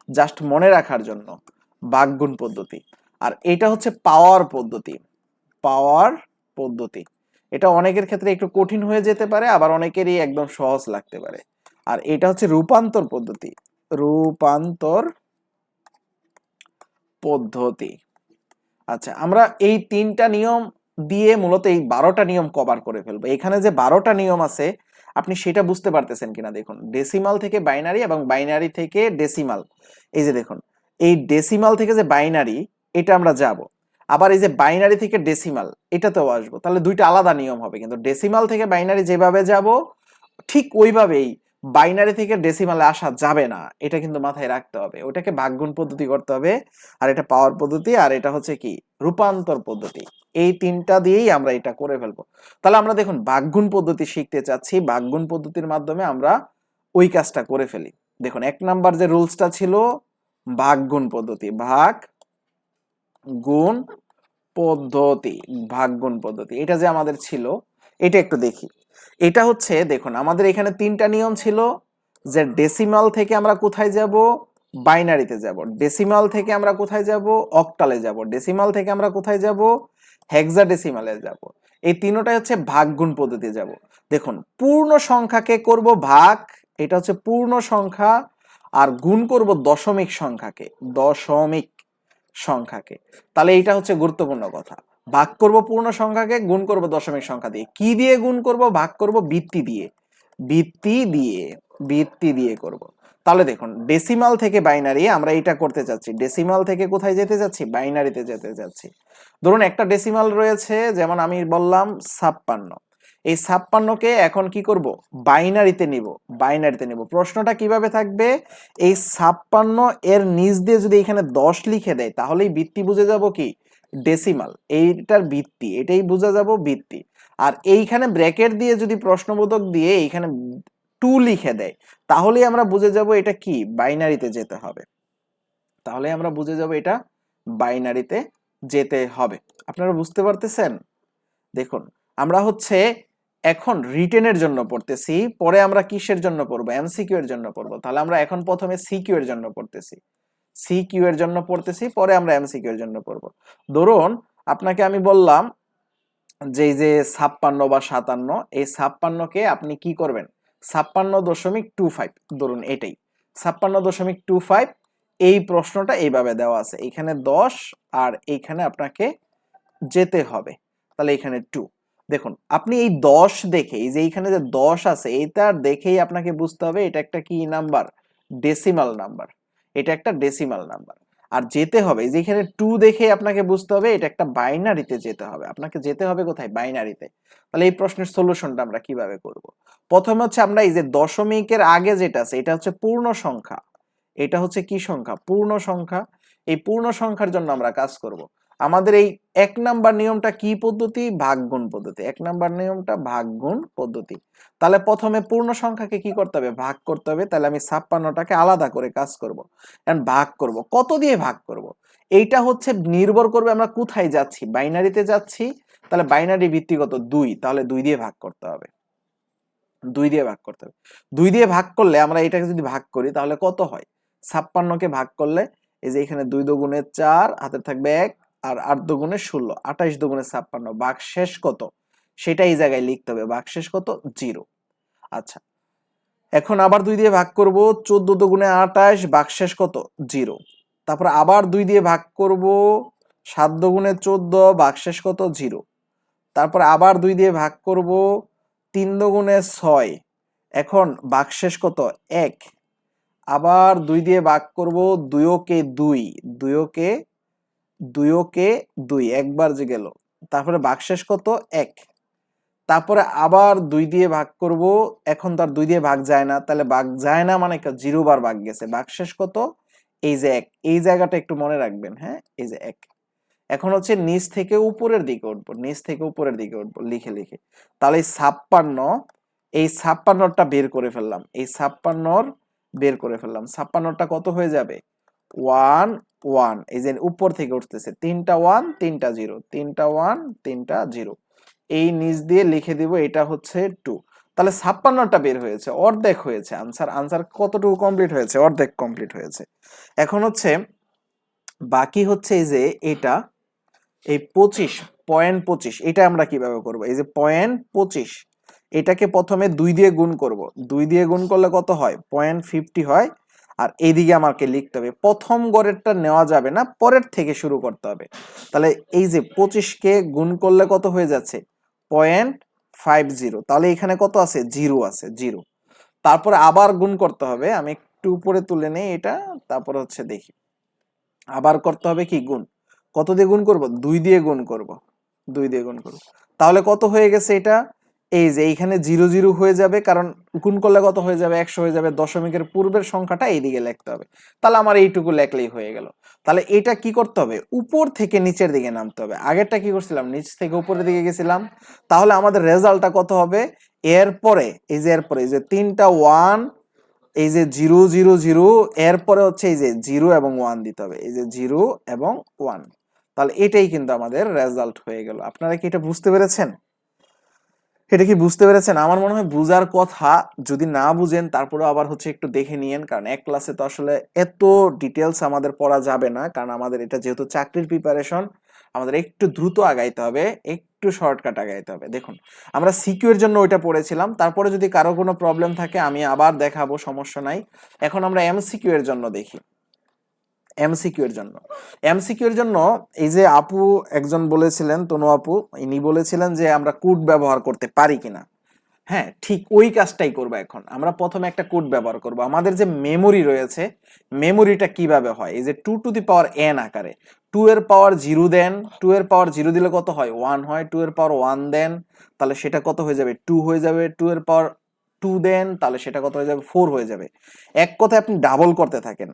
জাস্ট মনে রাখার জন্য, ভাগ গুণ পদ্ধতি। আর এটা হচ্ছে পাওয়ার পদ্ধতি, পাওয়ার পদ্ধতি। এটা অনেকের ক্ষেত্রে একটু কঠিন হয়ে যেতে পারে, আবার অনেকেরই একদম সহজ লাগতে পারে। আর এটা হচ্ছে রূপান্তর পদ্ধতি, রূপান্তর পদ্ধতি। আচ্ছা, আমরা এই 3টা নিয়ম দিয়ে মূলত এই 12টা নিয়ম কভার করে ফেলবো। এখানে যে 12টা নিয়ম আছে আপনি সেটা বুঝতে পারতেছেন কিনা দেখুন। ডেসিমাল থেকে বাইনারি এবং বাইনারি থেকে ডেসিমাল, এই যে দেখুন এই ডেসিমাল থেকে যে বাইনারি, এটা আমরা যাব। আবার এই যে বাইনারি থেকে ডেসিমাল, এটাতেও আসবো। তাহলে 2টা আলাদা নিয়ম হবে, কিন্তু ডেসিমাল থেকে বাইনারি যেভাবে যাব ঠিক ওইভাবেই বাইনারি থেকে ডেসিমালে আসা যাবে না, এটা কিন্তু মাথায় রাখতে হবে। ওটাকে ভাগগুণ পদ্ধতি করতে হবে, আর এটা পাওয়ার পদ্ধতি, আর এটা হচ্ছে কি রূপান্তর পদ্ধতি। এই 3টা দিয়েই আমরা এটা করে ফেলবো। তাহলে আমরা দেখুন ভাগগুণ পদ্ধতি শিখতে চাচ্ছি, ভাগগুণ পদ্ধতির মাধ্যমে আমরা ওই কাজটা করে ফেলি। দেখুন 1 নাম্বার যে রুলসটা ছিল ভাগগুণ পদ্ধতি, ভাগ গুণ পদ্ধতি, ভাগগুণ পদ্ধতি, এটা যে আমাদের ছিল, এটা একটু দেখি। এটা হচ্ছে দেখুন আমাদের এখানে 3টা নিয়ম ছিল, যে ডেসিমাল থেকে আমরা কোথায় যাব? বাইনারিতে যাব। ডেসিমাল থেকে আমরা কোথায় যাব? অক্টালে যাব। ডেসিমাল থেকে আমরা কোথায় যাব? হেক্সাডেসিমালে যাব। এই তিনটাই হচ্ছে ভাগগুণ পদ্ধতি যাব। দেখুন পূর্ণ সংখ্যাকে করব ভাগ, এটা হচ্ছে পূর্ণ সংখ্যা, আর গুণ করব দশমিক সংখ্যাকে, দশমিক সংখ্যাকে। তাহলে এইটা হচ্ছে গুরুত্বপূর্ণ কথা। ভাগ করব পূর্ণ সংখ্যাকে, গুণ করব দশমিক সংখ্যা দিয়ে। কি দিয়ে গুণ করব? ভাগ করব বৃত্তি দিয়ে, বৃত্তি দিয়ে। ভিত্তি দিয়ে করব। তাহলে দেখুন ডেসিমাল থেকে বাইনারি আমরা এটা করতে চাচ্ছি, ডেসিমাল থেকে কোথায় যেতে যাচ্ছি, বাইনারিতে যেতে যাচ্ছি। ধরুন একটা ডেসিমাল রয়েছে, যেমন আমি বললাম 56, এই 56কে এখন কি করব, বাইনারিতে নিব, বাইনারিতে নিব। প্রশ্নটা কিভাবে থাকবে, এই 56 এর নিচ দিয়ে যদি এখানে 10 লিখে দেয় তাহলেই ভিত্তি বুঝে যাব কি ডেসিমাল, এইটার ভিত্তি, এটাই বুঝে যাব ভিত্তি। আর এইখানে ব্র্যাকেট দিয়ে যদি প্রশ্নবোধক দিয়ে এইখানে 2 লিখে দেয় তাহলেই আমরা বুঝে যাব এটা কি বাইনারিতে যেতে হবে, তাহলে আমরা বুঝে যাব এটা বাইনারিতে যেতে হবে। আপনারা বুঝতে পারতেছেন? দেখুন আমরা হচ্ছে এখন রিটেনের জন্য পড়তেছি, পরে আমরা কিসের জন্য পড়বো, এমসিকিউ এর জন্য পড়বো। তাহলে আমরা এখন প্রথমে সিকিউ এর জন্য পড়তেছি, সিকিউ এর জন্য পড়তেছি, পরে আমরা এমসিকিউ এর জন্য পড়বো। ধরুন আপনাকে আমি বললাম যে এই যে 56 বা 57, এই 56কে আপনি কি করবেন 56.25, ধরুন এটাই 56.25। এই প্রশ্নটা এইভাবে দেওয়া আছে, এখানে 10 আর এইখানে আপনাকে যেতে হবে, তাহলে এখানে 2। দেখুন আপনি এই 10 দেখে, এই যে এইখানে যে 10 আছে এইটা দেখেই আপনাকে বুঝতে হবে এটা একটা কি নাম্বার, ডেসিমাল নাম্বার, এটা একটা ডেসিমাল নাম্বার। আর যেতে হবে এই যে এখানে 2 দেখে আপনাকে বুঝতে হবে এটা একটা বাইনারিতে যেতে হবে, আপনাকে যেতে হবে কোথায়, বাইনারিতে। তাহলে এই প্রশ্নের সলিউশনটা আমরা কিভাবে করব, প্রথমে হচ্ছে আমরা এই যে দশমিকের আগে যেটা আছে এটা হচ্ছে পূর্ণ সংখ্যা, এটা হচ্ছে কি সংখ্যা, পূর্ণ সংখ্যা। এই পূর্ণ সংখ্যার জন্য আমরা কাজ করব। আমাদের এই 1 নাম্বার নিয়মটা কি পদ্ধতি, ভাগগুণ পদ্ধতি। 1 নাম্বার নিয়মটা ভাগগুণ পদ্ধতি। তাহলে প্রথমে পূর্ণ সংখ্যাকে কি করতে হবে, ভাগ করতে হবে। তাহলে আমি 56টাকে আলাদা করে কাজ করব, এখন ভাগ করব, কত দিয়ে ভাগ করব, এইটা হচ্ছে নির্ভর করবে আমরা কোথায় যাচ্ছি, বাইনারিতে যাচ্ছি। তাহলে বাইনারি ভিত্তিগত 2, তাহলে 2 দিয়ে ভাগ করতে হবে, 2 দিয়ে ভাগ করতে হবে। 2 দিয়ে ভাগ করলে আমরা এটাকে যদি ভাগ করি তাহলে কত হয়, 56কে ভাগ করলে এই যে এখানে 2 দুগুণে 4, হাতে থাকবে 1, আর 8 দুগুণে 16, 28 দুগুণে 56, ভাগশেষ কত সেটা এই জায়গায় লিখতে হবে, ভাগশেষ কত 0। আচ্ছা এখন আবার 2 দিয়ে ভাগ করব, 14 দুগুণে 28, ভাগশেষ কত 0। তারপর আবার 2 দিয়ে ভাগ করব, 7 দুগুণে 14, ভাগশেষ কত 0। তারপর আবার 2 দিয়ে ভাগ করব, 3 দুগুণে 6, এখন ভাগশেষ কত 1। আবার 2 দিয়ে ভাগ করব, 2কে 2, 2কে 2কে 2, একবার যে গেল। তারপরে ভাগশেষ কত 1। তারপরে আবার 2 দিয়ে ভাগ করব, এখন তো আর 2 দিয়ে ভাগ যায় না, তাহলে ভাগ যায় না মানে 0 বার ভাগ গেছে, ভাগশেষ কত এই যে 1। এই জায়গাটা একটু মনে রাখবেন, হ্যাঁ এই যে 1। এখন হচ্ছে নিচ থেকে উপরের দিকে উঠবো, নিচ থেকে উপরের দিকে উঠবো লিখে লিখে। তাহলে এই 56, এই 56টা বের করে ফেললাম, এই 56 বের করে ফেললাম। 56টা কত হয়ে যাবে 1 1, এই যে উপর থেকে উঠতেছে 3টা 1 3টা 0, 3টা 1 3টা 0, এই নিচ দিয়ে লিখে দিব এটা হচ্ছে 2। তাহলে 56টা বের হয়েছে, অর্ধেক হয়েছে আনসার। আনসার কতটুকু কমপ্লিট হয়েছে, অর্ধেক কমপ্লিট হয়েছে। এখন হচ্ছে বাকি হচ্ছে এই যে এটা, এই 25.25 এটা আমরা কিভাবে করব, এই যে 0.25 এটাকে প্রথমে 2 দিয়ে গুণ করব, 2 দিয়ে গুণ করলে কত হয় 0.50 হয়। আর এইদিকে আমাকে লিখতে হবে, প্রথম গড়েরটা নেওয়া যাবে না, পরের থেকে শুরু করতে হবে। তাহলে এই যে 25কে গুণ করলে কত হয়ে যাচ্ছে 0.50, তাহলে এখানে কত আছে 0 আছে, 0। তারপরে আবার গুণ করতে হবে, আমি একটু উপরে তুলে নেই এটা, তারপর হচ্ছে দেখি আবার করতে হবে কি গুণ, কত দিয়ে গুণ করব 2 দিয়ে গুণ করব, 2 দিয়ে গুণ করব। তাহলে কত হয়ে গেছে এটা, এই যে এইখানে 0 0 হয়ে যাবে, কারণ গুণ করলে কত হয়ে যাবে 100 হয়ে যাবে, দশমিকের পূর্বের সংখ্যাটা এইদিকে লিখতে হবে। তাহলে আমার এইটুকু লেখলেই হয়ে গেল। তাহলে এটা কি করতে হবে, উপর থেকে নিচের দিকে নামতে হবে। আগেরটা কি করছিলাম, নিচ থেকে উপরের দিকে গেছিলাম। তাহলে আমাদের রেজাল্টটা কত হবে, এরপরে এই যে এরপরে এই যে 3টা 1, এই যে 0 0 0, এরপরে হচ্ছে এই যে 0 এবং 1 দিতে হবে, এই যে 0 এবং 1। তাহলে এটাই কিন্তু আমাদের রেজাল্ট হয়ে গেল। আপনারা কি এটা বুঝতে পেরেছেন, এটা কি বুঝতে পেরেছেন? আমার মনে হয় বুঝার কথা, যদি না বুঝেন তারপরে আবার হচ্ছে একটু দেখে নিয়েন, কারণ এক ক্লাসে তো আসলে এত ডিটেলস আমাদের পড়া যাবে না, কারণ আমাদের এটা যেহেতু চাকরির প্রিপারেশন, আমাদের একটু দ্রুত আগাইতে হবে, একটু শর্টকাট আগাইতে হবে। দেখুন আমরা সিকিউ এর জন্য ওইটা পড়েছিলাম, তারপরে যদি কারো কোনো প্রবলেম থাকে আমি আবার দেখাবো, সমস্যা নাই। এখন আমরা এমসিকিউ এর জন্য দেখি। এমসিকিউ এর জন্য, এমসিকিউ এর জন্য এই যে আপু একজন বলেছিলেন, তনু আপু, ইনি বলেছিলেন যে আমরা কুড ব্যবহার করতে পারি কিনা। হ্যাঁ, ঠিক ওই কাজটাই করবো। এখন আমরা প্রথমে একটা কোড ব্যবহার করব। আমাদের যে মেমোরি রয়েছে, মেমোরিটা কিভাবে হয়, এই যে 2 to the power n আকারে 2 এর পাওয়ার 0 দেন, 2 এর পাওয়ার 0 দিলে কত হয়, 1 হয়। 2 এর পাওয়ার 1 দেন, তাহলে সেটা কত হয়ে যাবে, 2 হয়ে যাবে। 2 এর পাওয়ার 2 দেন, তাহলে সেটা কত হয়ে যাবে, 4 হয়ে যাবে। এক কথায় আপনি ডাবল করতে থাকেন।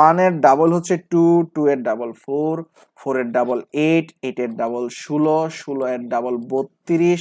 1 এর ডাবল হচ্ছে 2, 2 এর ডাবল 4, 4 এর ডাবল 8, 8 এর ডাবল 16, 16 এর ডাবল 32,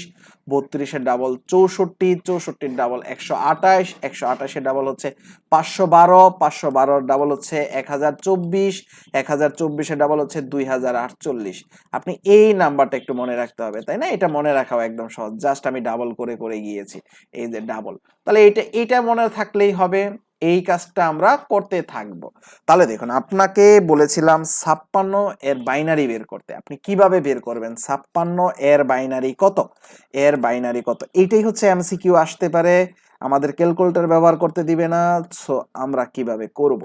32 এর ডাবল 64, 64 এর ডাবল 128, 128 এর ডাবল হচ্ছে 512, 512 এর ডাবল হচ্ছে 1024, 1024 এর ডাবল হচ্ছে 2048। আপনি এই নাম্বারটা একটু মনে রাখতে হবে, তাই না? এটা মনে রাখাও একদম সহজ, জাস্ট আমি ডাবল করে করে গিয়েছি, এই যে ডাবল। তাহলে এটা মনে থাকলেই হবে। এই কাজটা আমরা করতে থাকবো। তাহলে দেখুন, আপনাকে বলেছিলাম 56 এর বাইনারি বের করতে। আপনি কিভাবে বের করবেন 56 এর বাইনারি কত? এর বাইনারি কত, এইটাই হচ্ছে এমসিকিউ আসতে পারে। আমাদের ক্যালকুলেটর ব্যবহার করতে দিবে না। সো আমরা কিভাবে করব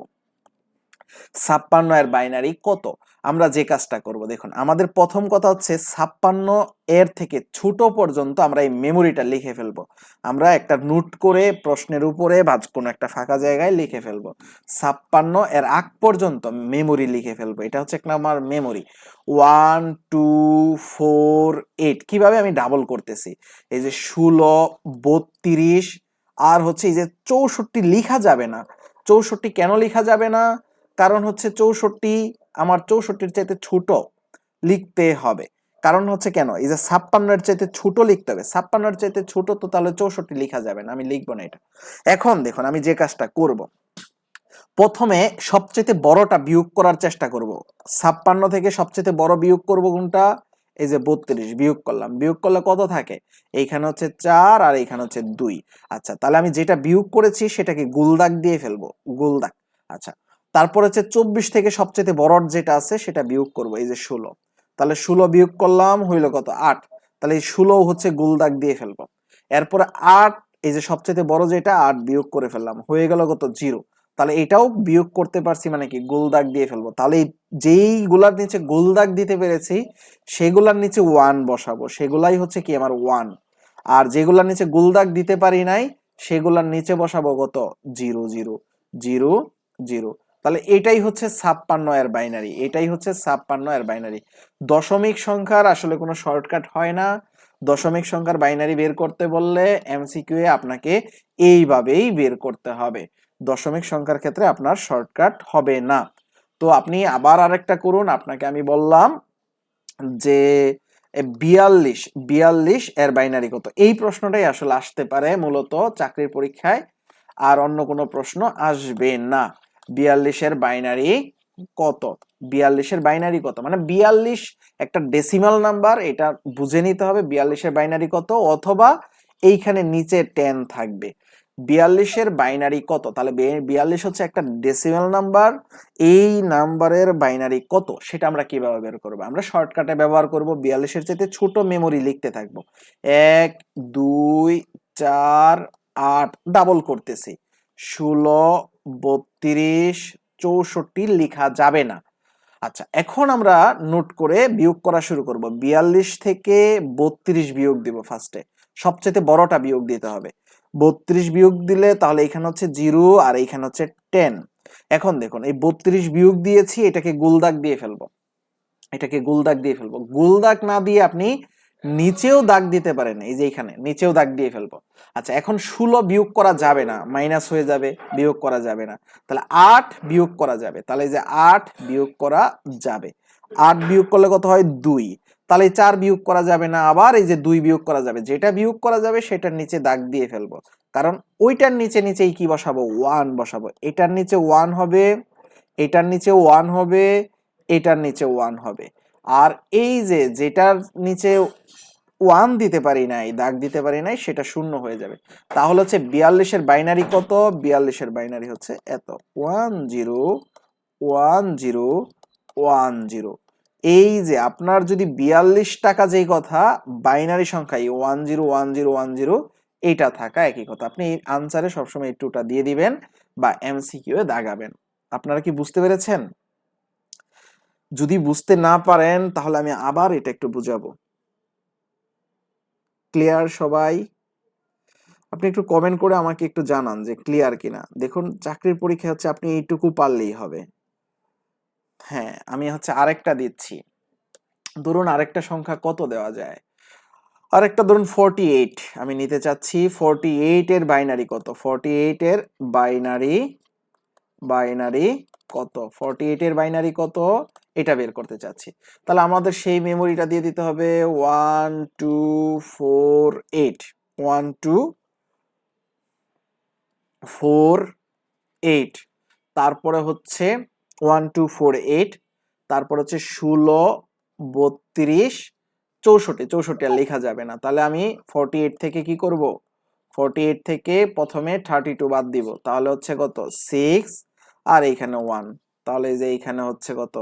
56 এর বাইনারি কত? আমরা যে কাজটা করব, দেখুন আমাদের প্রথম কথা হচ্ছে 56 এর থেকে ছোট পর্যন্ত আমরা এই মেমোরিটা লিখে ফেলবো। আমরা একটা নোট করে প্রশ্নের উপরে বা কোনো একটা ফাঁকা জায়গায় লিখে ফেলবো 56 এর আগ পর্যন্ত মেমোরি লিখে ফেলবো। এটা হচ্ছে একটা আমার মেমোরি 1 2 4 8। কিভাবে আমি ডাবল করতেছি, এই যে 16 32 আর হচ্ছে এই যে 64 লিখা যাবে না। 64 কেন লিখা যাবে না? কারণ হচ্ছে 64 আমার 64-র চাইতে ছোট লিখতে হবে। কারণ হচ্ছে কেন, এই যে 56-এর চাইতে ছোট লিখতে হবে। 56-এর চাইতে ছোট, তো তাহলে 64 লিখা যাবে না, আমি লিখবো না এটা। এখন দেখুন আমি যে কাজটা করব, প্রথমে সবচেয়ে বড়টা বিয়োগ করার চেষ্টা করব। 56 থেকে সবচেয়ে বড় বিয়োগ করব কোনটা, এই যে 32 বিয়োগ করলাম। বিয়োগ করলে কত থাকে, এইখানে হচ্ছে 4 আর এইখানে হচ্ছে 2। আচ্ছা, তাহলে আমি যেটা বিয়োগ করেছি সেটাকে গোলদাগ দিয়ে ফেলবো, গোলদাগ। আচ্ছা, তারপর হচ্ছে 24 থেকে সবচেয়ে বড় যেটা আছে সেটা বিয়োগ করব, এই যে 16। তাহলে 16 বিয়োগ করলাম, হইল কত, 8। তাহলে এই 16 হচ্ছে গোলদাগ দিয়ে ফেলবো। এরপরে 8, এই যে সবচেয়ে বড় যেটা 8 বিয়োগ করে ফেললাম, হয়ে গেল কত, 0। তাহলে এটাও বিয়োগ করতে পারছি, মানে কি গোল দাগ দিয়ে ফেলবো। তাহলে যেইগুলার নিচে গোল দাগ দিতে পেরেছি সেগুলার নিচে 1 বসাবো, সেগুলাই হচ্ছে কি আমার 1। আর যেগুলার নিচে গোল দাগ দিতে পারি নাই সেগুলার নিচে বসাবো কত, 0 0 0 0। তাহলে এটাই হচ্ছে 56 এর বাইনারি, এটাই হচ্ছে 56 এর বাইনারি। দশমিক সংখ্যার আসলে কোনো শর্টকাট হয় না। দশমিক সংখ্যার বাইনারি বের করতে বললে এমসিকিউ এ আপনাকে এইভাবেই বের করতে হবে। দশমিক সংখ্যার ক্ষেত্রে আপনার শর্টকাট হবে না। তো আপনি আবার আরেকটা করুন। আপনাকে আমি বললাম যে 42 এর বাইনারি কত, এই প্রশ্নটাই আসলে আসতে পারে মূলত চাকরির পরীক্ষায়, আর অন্য কোনো প্রশ্ন আসবে না। 42 এর বাইনারি কত, 42 এর বাইনারি কত, মানে 42 একটা ডেসিমাল নাম্বার, এটা বুঝে নিতে হবে 42 এর বাইনারি কত, অথবা এইখানে নিচে 10 থাকবে। 42 এর বাইনারি কত, তাহলে 42 হচ্ছে একটা ডেসিমাল নাম্বার। এই নাম্বারের বাইনারি কত সেটা আমরা কিভাবে বের করব, আমরা শর্টকাটে ব্যবহার করব। 42 এর চাইতে ছোট মেমোরি লিখতে থাকবো। 1 2 4 8 ডাবল করতেছি, 16 32 64 লিখা যাবে না। আচ্ছা, এখন আমরা নোট করে বিয়োগ করা শুরু করব। 42 থেকে 32 বিয়োগ দিব ফার্স্টে, সবচেয়ে বড়টা বিয়োগ দিতে হবে। 32 বিয়োগ দিলে তাহলে এখানে হচ্ছে 0 আর এইখানে হচ্ছে 10। এখন দেখুন এই 32 বিয়োগ দিয়েছি, এটাকে গোলদাগ দিয়ে ফেলবো, এটাকে গোলদাগ দিয়ে ফেলবো। গোলদাগ না দিয়ে আপনি নিচেও দাগ দিতে পারেন, এই যে এখানে নিচেও দাগ দিয়ে ফেলবো। আচ্ছা, এখন 16 বিয়োগ করা যাবে না, মাইনাস হয়ে যাবে, বিয়োগ করা যাবে না। তাহলে 8 বিয়োগ করা যাবে, তাহলে এই যে 8 বিয়োগ করা যাবে। 8 বিয়োগ করলে কত হয়, 2। তাহলে 4 বিয়োগ করা যাবে না, আবার এই যে 2 বিয়োগ করা যাবে। যেটা বিয়োগ করা যাবে সেটার নিচে দাগ দিয়ে ফেলবো, কারণ ওইটার নিচে নিচেই কি বসাবো, 1 বসাবো। এটার নিচে 1 হবে, এটার নিচে 1 হবে, এটার নিচে 1 হবে। আর এই যে যেটার নিচে 1 দিতে পারি নাই, দাগ দিতে পারি নাই, সেটা 0 হয়ে যাবে। তাহলে হচ্ছে 42 এর বাইনারি কত, 42 এর বাইনারি হচ্ছে এত, 1 0 1 0 1 0। এই যে আপনার যদি 42 টাকা যেই কথা, বাইনারি সংখ্যা 1 0 1 0 1 0 এটা থাকা একই কথা। আপনি আনসারে সবসময় একটুটা দিয়ে দিবেন বা এমসিকিউ এ দাগাবেন। আপনারা কি বুঝতে পেরেছেন? যদি বুঝতে না পারেন তাহলে আমি আবার এটা একটু বুঝাবো। ক্লিয়ার সবাই? আপনি একটু কমেন্ট করে আমাকে একটু জানান যে ক্লিয়ার কিনা। দেখুন চাকরির পরীক্ষা হচ্ছে আপনি এইটুকু পারলেই হবে। হ্যাঁ, আমি হচ্ছে আরেকটা দিচ্ছি। ধরুন আরেকটা সংখ্যা কত দেওয়া যায়? আরেকটা ধরুন 48 আমি নিতে চাচ্ছি। 48 এর বাইনারি কত? 48 এর বাইনারি বাইনারি কত? 48 এর বাইনারি কত? এটা বের করতে চাচ্ছি। তাহলে আমাদের সেই মেমোরিটা দিয়ে দিতে হবে 1248 1248 তারপরে হচ্ছে 1248 তারপর হচ্ছে 16 32 64 64 আর লেখা যাবে না। তাহলে আমি 48 থেকে কি করব? 48 থেকে প্রথমে 32 বাদ দিব। তাহলে হচ্ছে কত? 6 আর এইখানে 1। তাহলে এই যে এইখানে হচ্ছে কত?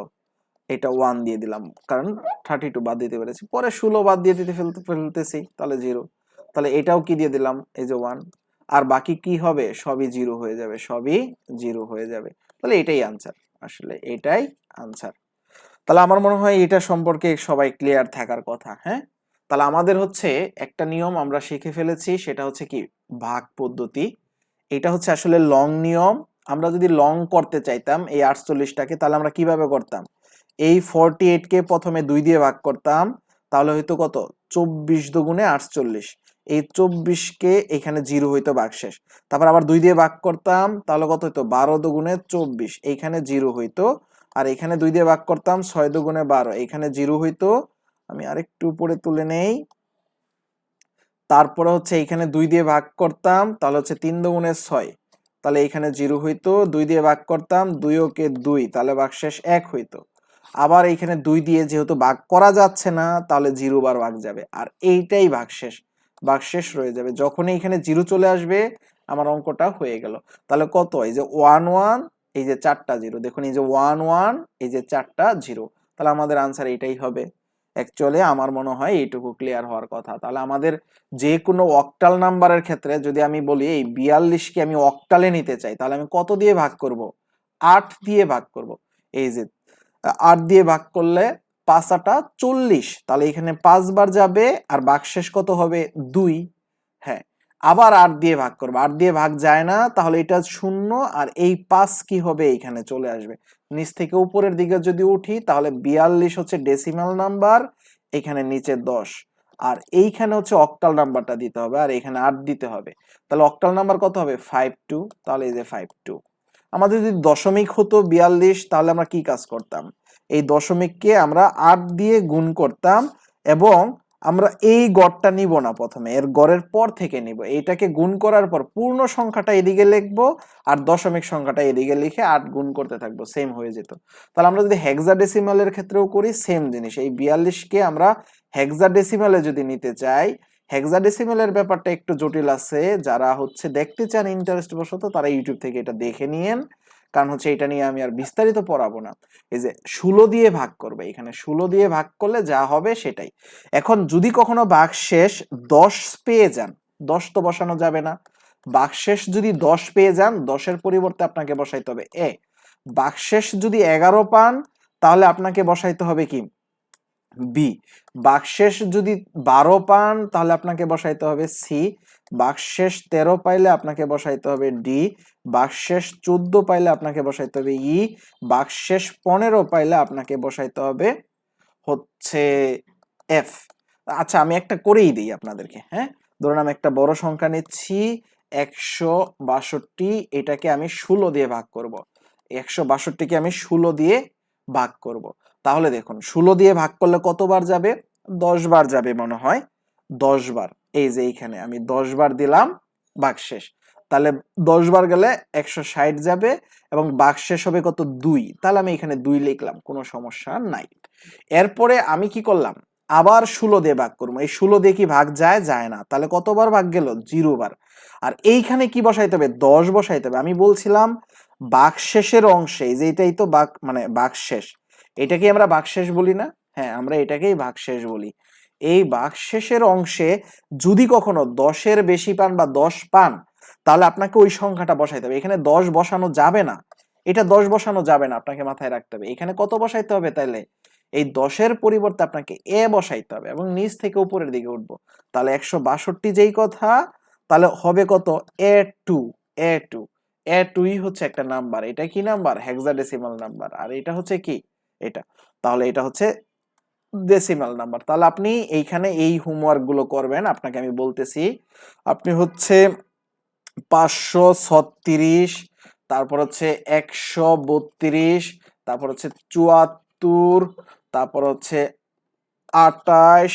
এটা 1 দিয়ে দিলাম, কারণ 32 বাদ দিতে পেরেছি। পরে 16 বাদ দিয়ে দিতে ফেলতেছি, তাহলে 0। তাহলে এটাও কি দিয়ে দিলাম? এই যে 1। আর বাকি কি হবে? সবই 0 হয়ে যাবে, সবই 0 হয়ে যাবে। তাহলে এটাই আনসার, আসলে এটাই আনসার। তাহলে আমার মনে হয় এটা সম্পর্কে সবাই ক্লিয়ার থাকার কথা। হ্যাঁ, তাহলে আমাদের হচ্ছে একটা নিয়ম আমরা শিখে ফেলেছি, সেটা হচ্ছে কি? ভাগ পদ্ধতি। এটা হচ্ছে আসলে লং নিয়ম। আমরা যদি লং করতে চাইতাম এই 48টাকে, তাহলে আমরা কিভাবে করতাম? এই 48 কে প্রথমে 2 দিয়ে ভাগ করতাম, তাহলে হয়তো কত? 24 দুগুণে 48। এই 24 কে এখানে 0 হইতো ভাগশেষ। তারপর আবার 2 দিয়ে ভাগ করতাম, তাহলে কত হইতো? 12 দুগুণে 24, এইখানে 0 হইতো। আর এখানে 2 দিয়ে ভাগ করতাম, 6 দুগুণে 12, এখানে 0 হইতো। আমি আরেকটু উপরে তুলে নেই। তারপরে হচ্ছে এইখানে 2 দিয়ে ভাগ করতাম, তাহলে হচ্ছে 3 দুগুণে 6, তাহলে এইখানে 0 হইতো। 2 দিয়ে ভাগ করতাম, 2 ওকে 2, তাহলে ভাগশেষ 1 হইতো। আবার এইখানে 2 দিয়ে যেহেতু ভাগ করা যাচ্ছে না, তাহলে 0 বার ভাগ যাবে, আর এইটাই ভাগশেষ। ভাগশেষ রয়ে যাবে। যখনই এখানে 0 চলে আসবে, আমার অঙ্কটা হয়ে গেল। তাহলে কত? এই যে 1 1, এই যে 4টা 0, দেখুন এই যে 1 1, এই যে 4টা 0। তাহলে আমাদের আনসার এইটাই হবে। অ্যাকচুয়ালি আমার মনে হয় এইটুকু ক্লিয়ার হওয়ার কথা। তাহলে আমাদের যে কোনো অক্টাল নাম্বারের ক্ষেত্রে যদি আমি বলি এই 42কে আমি অক্টালে নিতে চাই, তাহলে আমি কত দিয়ে ভাগ করব? 8 দিয়ে ভাগ করব। এই যে 8 দিয়ে ভাগ করলে 5 8 40, তাহলে এখানে 5 বার যাবে, আর ভাগশেষ কত হবে? 2। হ্যাঁ, আবার 8 দিয়ে ভাগ করব। 8 দিয়ে ভাগ যায় না, তাহলে এটা 0, আর এই 5 কি হবে? এইখানে চলে আসবে। নিচ থেকে উপরের দিকে যদি উঠি, তাহলে 42 হচ্ছে ডেসিমাল নাম্বার, এখানে নিচে 10, আর এইখানে হচ্ছে অক্টাল নাম্বারটা দিতে হবে, আর এখানে 8 দিতে হবে। তাহলে অক্টাল নাম্বার কত হবে? 52। তাহলে এই যে 52। আমাদের যদি দশমিক হতো 42, তাহলে আমরা কি কাজ করতাম? এই দশমিককে আমরা 8 দিয়ে গুণ করতাম, এবং আমরা এই গড়টা নিব না, প্রথমে এর গড়ের পর থেকে নিব। এইটাকে গুণ করার পর পূর্ণ সংখ্যাটা এদিকে লিখবো, আর দশমিক সংখ্যাটা এদিকে লিখে 8 গুণ করতে থাকবো, সেম হয়ে যেত। তাহলে আমরা যদি হেক্সাডেসিমালের ক্ষেত্রেও করি, সেম জিনিস। এই 42কে আমরা হেক্সাডেসিমালে যদি নিতে চাই, হেক্সাডেসিমালের ব্যাপারটা একটু জটিল আছে। যারা হচ্ছে দেখতে চান ইন্টারেস্ট বশত, তারা ইউটিউব থেকে এটা দেখে নিয়েন, কারণ হচ্ছে এটা নিয়ে আমি আর বিস্তারিত পড়াবো না। এই যে 16 দিয়ে ভাগ করবে, এখানে 16 দিয়ে ভাগ করলে যা হবে সেটাই। এখন যদি কখনো ভাগশেষ 10 পেয়ে যান, 10 তো বসানো যাবে না। ভাগশেষ যদি 10 পেয়ে যান, 10-এর পরিবর্তে আপনাকে বসাইতে হবে এ। ভাগশেষ যদি 11 পান, তাহলে আপনাকে বসাইতে হবে কি? বি। ভাগশেষ যদি 12 পান, তাহলে আপনাকে বসাইতে হবে সি। ভাগশেষ 13 পাইলে আপনাকে বসাইতে হবে ডি। ভাগশেষ 14 পাইলে আপনাকে বসাইতে হবে ই। ভাগশেষ 15 পাইলে আপনাকে বসাইতে হবে হচ্ছে এফ। আচ্ছা, আমি একটা করেই দিই আপনাদেরকে। হ্যাঁ, ধরুন আমি একটা বড় সংখ্যা নিচ্ছি 162, এটাকে আমি 16 দিয়ে ভাগ করব। 162কে আমি 16 দিয়ে ভাগ করব। তাহলে দেখুন 16 দিয়ে ভাগ করলে কতবার যাবে? 10 বার যাবে মনে হয়। 10 বার। এই যে এইখানে আমি 10 বার দিলাম ভাগশেষ। তাহলে 10 বার গেলে 160 যাবে, এবং ভাগশেষ হবে কত? 2। তাহলে আমি এখানে 2 লিখলাম, কোনো সমস্যা নাই। এরপরে আমি কি করলাম? আবার 16 দিয়ে ভাগ করবো। এই 16 দিয়ে কি ভাগ যায়? যায় না। তাহলে কতবার ভাগ গেল? 0 বার। আর এইখানে কি বসাইতে হবে? 10 বসাইতে হবে। আমি বলছিলাম ভাগশেষের অংশে, যে এটাই তো ভাগ, মানে ভাগশেষ, এটাকে আমরা ভাগশেষ বলি না? হ্যাঁ, আমরা এটাকেই ভাগশেষ বলি। এই ভাগশেষের অংশে যদি কখনো 10-এর বেশি পান বা 10 পান, তাহলে আপনাকে ওই সংখ্যাটা বসাইতে হবে। এখানে 10 বসানো যাবে না, এটা 10 বসানো যাবে না, আপনাকে মাথায় রাখতে হবে। এখানে কত বসাইতে হবে তাইলে? এই 10-এর পরিবর্তে আপনাকে এ বসাইতে হবে, এবং নিচ থেকে উপরের দিকে উঠবো। তাহলে 162 যেই কথা, তাহলে হবে কত, A2, A2, A2ই হচ্ছে একটা নাম্বার। এটা কি নাম্বার, হেক্সাডেসিমাল নাম্বার। আর এটা হচ্ছে কি, এটা, তাহলে এটা হচ্ছে ডেসিমাল নাম্বার। তাহলে আপনি এইখানে এই হোমওয়ার্ক গুলো করবেন, আপনাকে আমি বলতেছি। আপনি হচ্ছে 536, তারপর হচ্ছে 132, তারপর হচ্ছে 74, তারপর হচ্ছে 28,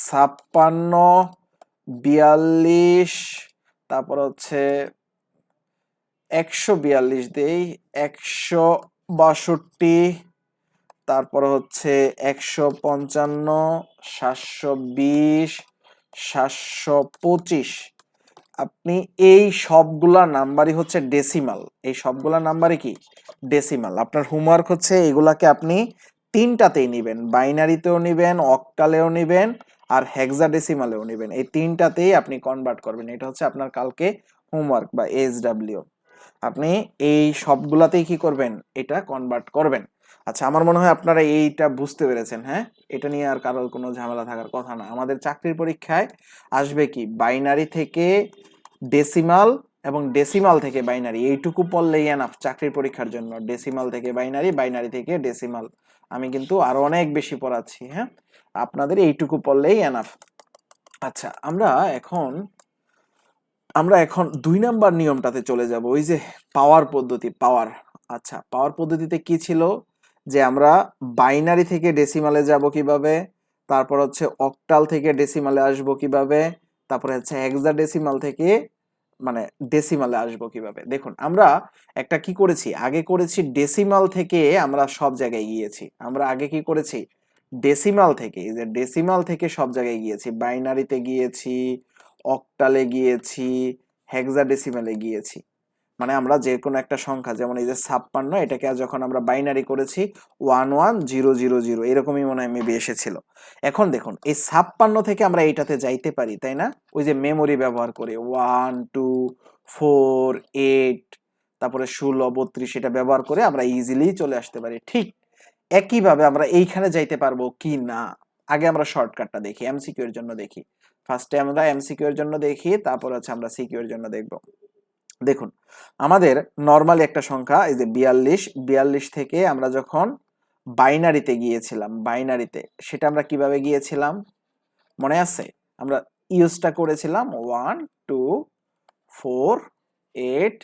56, 42, তারপর হচ্ছে 142 দেই, 162, তারপর হচ্ছে 155, 720, 725। আপনি এই সবগুলা নাম্বারই হচ্ছে ডেসিমাল, এই সবগুলা নাম্বারই কি ডেসিমাল। আপনার হোমওয়ার্ক হচ্ছে এগুলাকে আপনি তিনটাতেই নিবেন, বাইনারিতেও নিবেন, অক্টালেও নিবেন, আর হেক্সাডেসিমালেও নিবেন। এই তিনটাতেই আপনি কনভার্ট করবেন। এটা হচ্ছে আপনার কালকে হোমওয়ার্ক বা SW। আপনি এই সবগুলাতেই কি করবেন, এটা কনভার্ট করবেন। আচ্ছা, আমার মনে হয় আপনারা এইটা বুঝতে পেরেছেন। হ্যাঁ, এটা নিয়ে আর কারোর কোনো ঝামেলা থাকার কথা না। আমাদের চাকরির পরীক্ষায় আসবে কি, বাইনারি থেকে ডেসিমাল এবং ডেসিমাল থেকে বাইনারি, এইটুকু পড়লেই এনাফ চাকরির পরীক্ষার জন্য। ডেসিমাল থেকে বাইনারি, বাইনারি থেকে ডেসিমাল। আমি কিন্তু আরো অনেক বেশি পড়াচ্ছি। হ্যাঁ, আপনাদের এইটুকু পড়লেই এনাফ। আচ্ছা, আমরা এখন 2 নাম্বার নিয়মটাতে চলে যাব, ওই যে পাওয়ার পদ্ধতি, পাওয়ার। আচ্ছা, পাওয়ার পদ্ধতিতে কি ছিল, যে আমরা বাইনারি থেকে ডেসিমালে যাব কিভাবে, তারপর হচ্ছে অক্টাল থেকে ডেসিমালে আসবো কিভাবে, তারপরে হচ্ছে হেক্সাডেসিমাল থেকে মানে ডেসিমালে আসবো কিভাবে। দেখুন, আমরা একটা কি করেছি, আগে করেছি ডেসিমাল থেকে আমরা সব জায়গায় গিয়েছি। আমরা আগে কি করেছি, ডেসিমাল থেকে, এই যে ডেসিমাল থেকে সব জায়গায় গিয়েছি, বাইনারিতে গিয়েছি, অক্টালে গিয়েছি, হেক্সাডেসিমালে গিয়েছি। মানে আমরা যে কোনো একটা সংখ্যা, যেমন এই যে 56, এটাকে যখন আমরা বাইনারি করেছি 11000, এরকমই মনে হয় মেবি এসেছিল। এখন দেখুন, এই 56 থেকে আমরা এইটাতে যাইতে পারি, তাই না? ওই যে মেমোরি ব্যবহার করে 1 2 4 8, তারপরে 16 32, এটা ব্যবহার করে আমরা ইজিলি চলে আসতে পারি। ঠিক একইভাবে আমরা এইখানে যাইতে পারবো কি না, আগে আমরা শর্টকাটটা দেখি, এমসিকিউ এর জন্য দেখি। ফার্স্টে আমরা এমসিকিউ এর জন্য দেখি, তারপর হচ্ছে আমরা সিকিউ এর জন্য দেখব। দেখুন, আমাদের নরমালি একটা সংখ্যা, এই যে 42 থেকে আমরা যখন বাইনারিতে গিয়েছিলাম, বাইনারিতে সেটা আমরা কিভাবে গিয়েছিলাম মনে আছে? আমরা ইউজটা করেছিলাম 1 2 4 8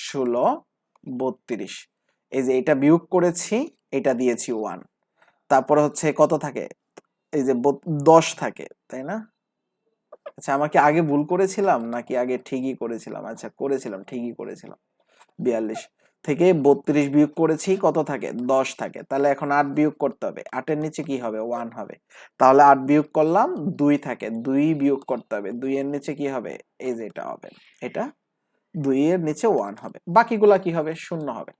16 32। এই যে এটা বিয়োগ করেছি, এটা দিয়েছি 1, তারপরে হচ্ছে কত থাকে, এই যে 10 থাকে, তাই না? আচ্ছা, আমাকে আগে ভুল করেছিলাম নাকি আগে ঠিকই করেছিলাম? আচ্ছা, করেছিলাম, ঠিকই করেছিলাম। 42 থেকে 32 বিয়োগ করেছি, কত থাকে, 10 থাকে। তাহলে এখন 8 বিয়োগ করতে হবে, 8 এর নিচে কি হবে, 1 হবে। তাহলে 8 বিয়োগ করলাম, 2 থাকে, 2 বিয়োগ করতে হবে, 2 এর নিচে কি হবে, এই যে এটা হবে, এটা 2 এর নিচে 1 হবে, বাকিগুলা কি হবে, 0 হবে।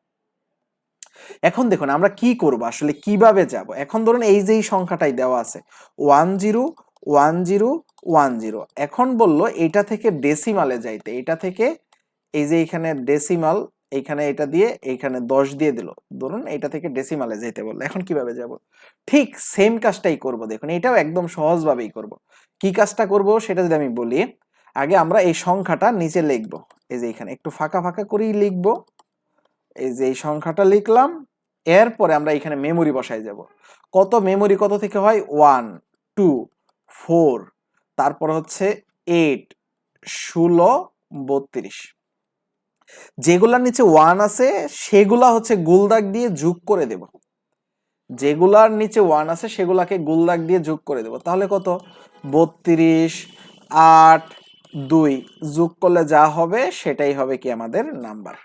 এখন দেখুন আমরা কি করব, আসলে কিভাবে যাব। এখন ধরুন এই যে এই সংখ্যাটাই দেওয়া আছে 101010। এখন বলল এটা থেকে ডেসিমালে যাইতে, এটা থেকে এই যে এখানে ডেসিমাল, এইখানে এটা দিয়ে এইখানে 10 দিয়ে দিল, ধরুন এটা থেকে ডেসিমালে যাইতে বললো। এখন কিভাবে যাব, ঠিক সেম কাজটাই করব। দেখুন, এটাও একদম সহজভাবেই করব। কি কাজটা করব সেটা যদি আমি বলি, আগে আমরা এই সংখ্যাটা নিচে লিখবো, এই যে এখানে একটু ফাঁকা ফাঁকা করেই লিখবো। এই যে এই সংখ্যাটা লিখলাম, এরপরে আমরা এখানে মেমোরি বসাই যাব। কত মেমোরি, কত থেকে হয়, 1 2 4, তারপর হচ্ছে 8 16 32। যেগুলার নিচে 1 আছে সেগুলা হচ্ছে গোলদাগ দিয়ে যোগ করে দেব, যেগুলার নিচে 1 আছে সেগুলাকে গোলদাগ দিয়ে যোগ করে দেব। তাহলে কত, 32 8 2 যোগ করলে যা হবে সেটাই হবে কি আমাদের নাম্বার।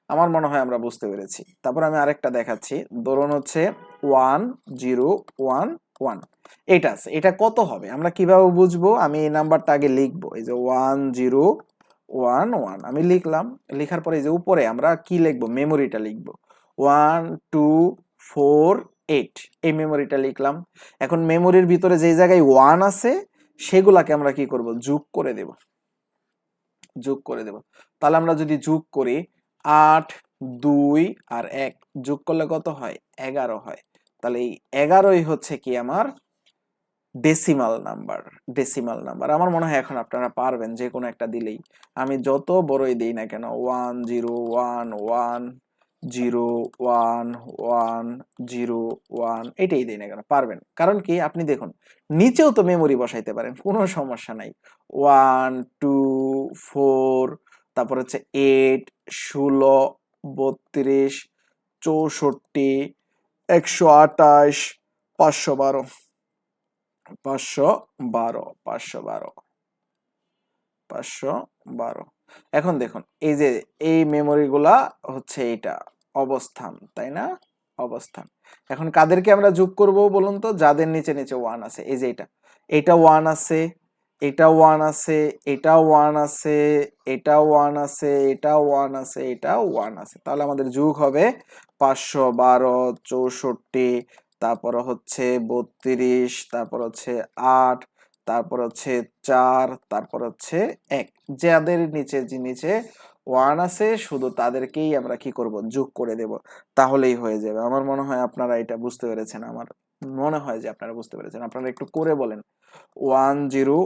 আমার মনে হয় আমরা বুঝতে পেরেছি। তারপর আমি আরেকটা দেখাচ্ছি, ধরুন হচ্ছে 1011, এটা আছে, এটা কত হবে আমরা কিভাবে বুঝবো, আমি এই নাম্বারটা আগে লিখবো, এই যে 1011 আমি লিখলাম। লেখার পরে এই যে উপরে আমরা কি লিখবো, মেমোরিটা লিখবো, 1248, এই মেমোরিটা লিখলাম। এখন মেমোরির ভিতরে যে জায়গায় 1 আছে সেগুলাকে আমরা কি করব, যোগ করে দেব, যোগ করে দেব। তাহলে আমরা যদি যোগ করি 8 2 আর 1 যোগ করলে কত হয়, 11 হয়। তাহলে এই 11ই হচ্ছে কি আমার ডেসিমাল নাম্বার আমার মনে হয় এখন আপনারা পারবেন যে কোনো একটা দিলেই। আমি যত বড়ই দিই না কেন, 1 0 1 1 0 1 0 1 এটাই দিই না কেন পারবেন। কারণ কি, আপনি দেখুন নিচেও তো মেমোরি বসাইতে পারেন, কোনো সমস্যা নাই। 1 2 4, তারপর হচ্ছে 8 16 32 64 128 512 512 512 512। এখন দেখুন এই যে এই মেমোরিগুলা হচ্ছে এইটা অবস্থান, তাই না? অবস্থান। এখন কাদেরকে আমরা যোগ করব বলুন তো? যাদের নিচে নিচে 1 আছে। এই যে এটা 1 আছে, এটা 1 আছে, এটা 1 আছে, এটা 1 আছে, এটা 1 আছে, এটা 1 আছে। তাহলে আমাদের যোগ হবে 512 64, তারপর হচ্ছে 32, তারপর হচ্ছে 8, তারপর হচ্ছে 4, তারপর হচ্ছে 1। যাদের নিচে নিচে 1 আছে শুধু তাদেরকেই আমরা কি করব, যোগ করে দেব। তাহলেই হয়ে যাবে। আমার মনে হয় আপনারা এটা বুঝতে পেরেছেন। আমার মনে হয় যে আপনারা বুঝতে পেরেছেন। আপনারা একটু করে বলেন 1 0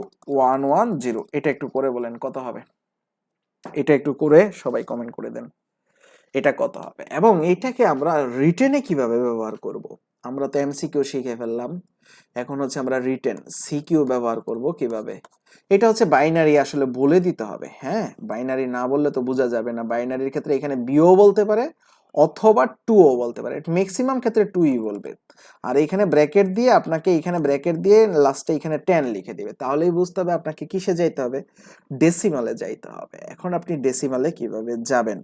1 1 0, এটা একটু করে বলেন কত হবে? এটা একটু করে সবাই কমেন্ট করে দেন এটা কত হবে। এবং এটাকে আমরা রিটেনে কিভাবে ব্যবহার করব? আমরা তো এমসিকিউ শিখে ফেললাম, এখন হচ্ছে আমরা রিটেন সিকিউ ব্যবহার করব কিভাবে। এটা হচ্ছে বাইনারি আসলে বলে দিতে হবে। হ্যাঁ, বাইনারি না বললে তো বোঝা যাবে না। বাইনারির ক্ষেত্রে এখানে বিও বলতে পারে অথবা টুও বলতে পারে, ম্যাক্সিমাম ক্ষেত্রে টুই বলবে। আর এখানে ব্র্যাকেট দিয়ে আপনাকে, এখানে ব্র্যাকেট দিয়ে লাস্টে এখানে 10 লিখে দিবে। তাহলেই বুঝতে হবে আপনাকে কিসে যাইতে হবে, ডেসিমালে যাইতে হবে। এখন আপনি ডেসিমালে কিভাবে যাবেন?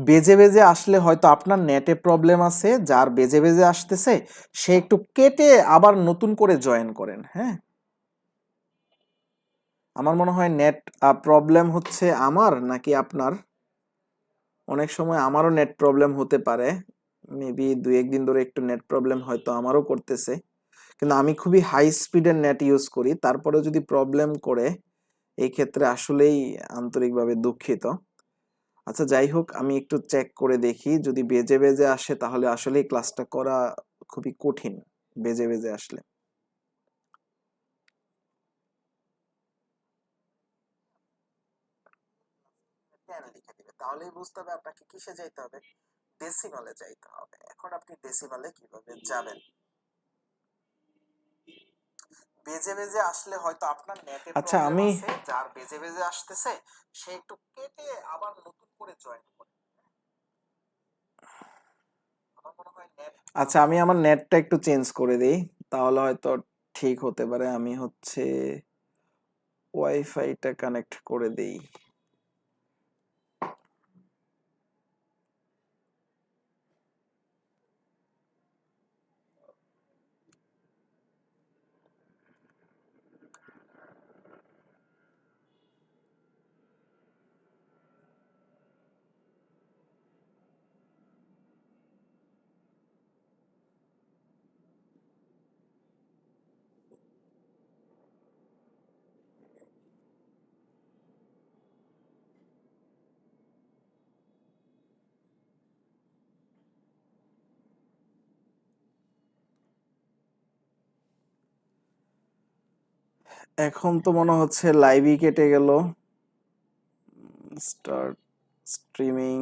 বেজে বেজে আসলে হয়তো আপনার নেটে প্রবলেম আছে, যার বেজে বেজে আসতেছে সে একটু কেটে আবার নতুন করে জয়েন করেন। হ্যাঁ, আমার মনে হয় নেট প্রবলেম হচ্ছে আমার নাকি আপনার। অনেক সময় আমারও নেট প্রবলেম হতে পারে, মেবি 2-1 দিন ধরে একটু নেট প্রবলেম হয়তো আমারও করতেছে। কিন্তু আমি খুবই হাই স্পিডের নেট ইউজ করি, তারপরে যদি প্রবলেম করে এই ক্ষেত্রে আসলেই আন্তরিকভাবে দুঃখিত। আচ্ছা যাই হোক, আমি একটু চেক করে দেখি, যদি বেজে বেজে আসে তাহলে আসলেই ক্লাসটা করা খুবই কঠিন বেজে বেজে আসলে। লিখে দিবে, তাহলেই বুঝতে হবে আপনাকে কিসে যাইতে হবে, ডেসিমালে যাইতে হবে। এখন আপনি ডেসিমালে কিভাবে যাবেন? বেজে বেজে আসলে হয়তো আপনার নেটে আচ্ছা আমি আছে, যার বেজে বেজে আসতেছে সে একটু কেটে আবার নতুন করে জয়েন করে। আচ্ছা আমি আমার নেটটা একটু চেঞ্জ করে দেই, তাহলে হয়তো ঠিক হতে পারে। আমি হচ্ছে ওয়াইফাইটা কানেক্ট করে দেই। এখন তো মনে হচ্ছে লাইভই কেটে গেল। Start streaming.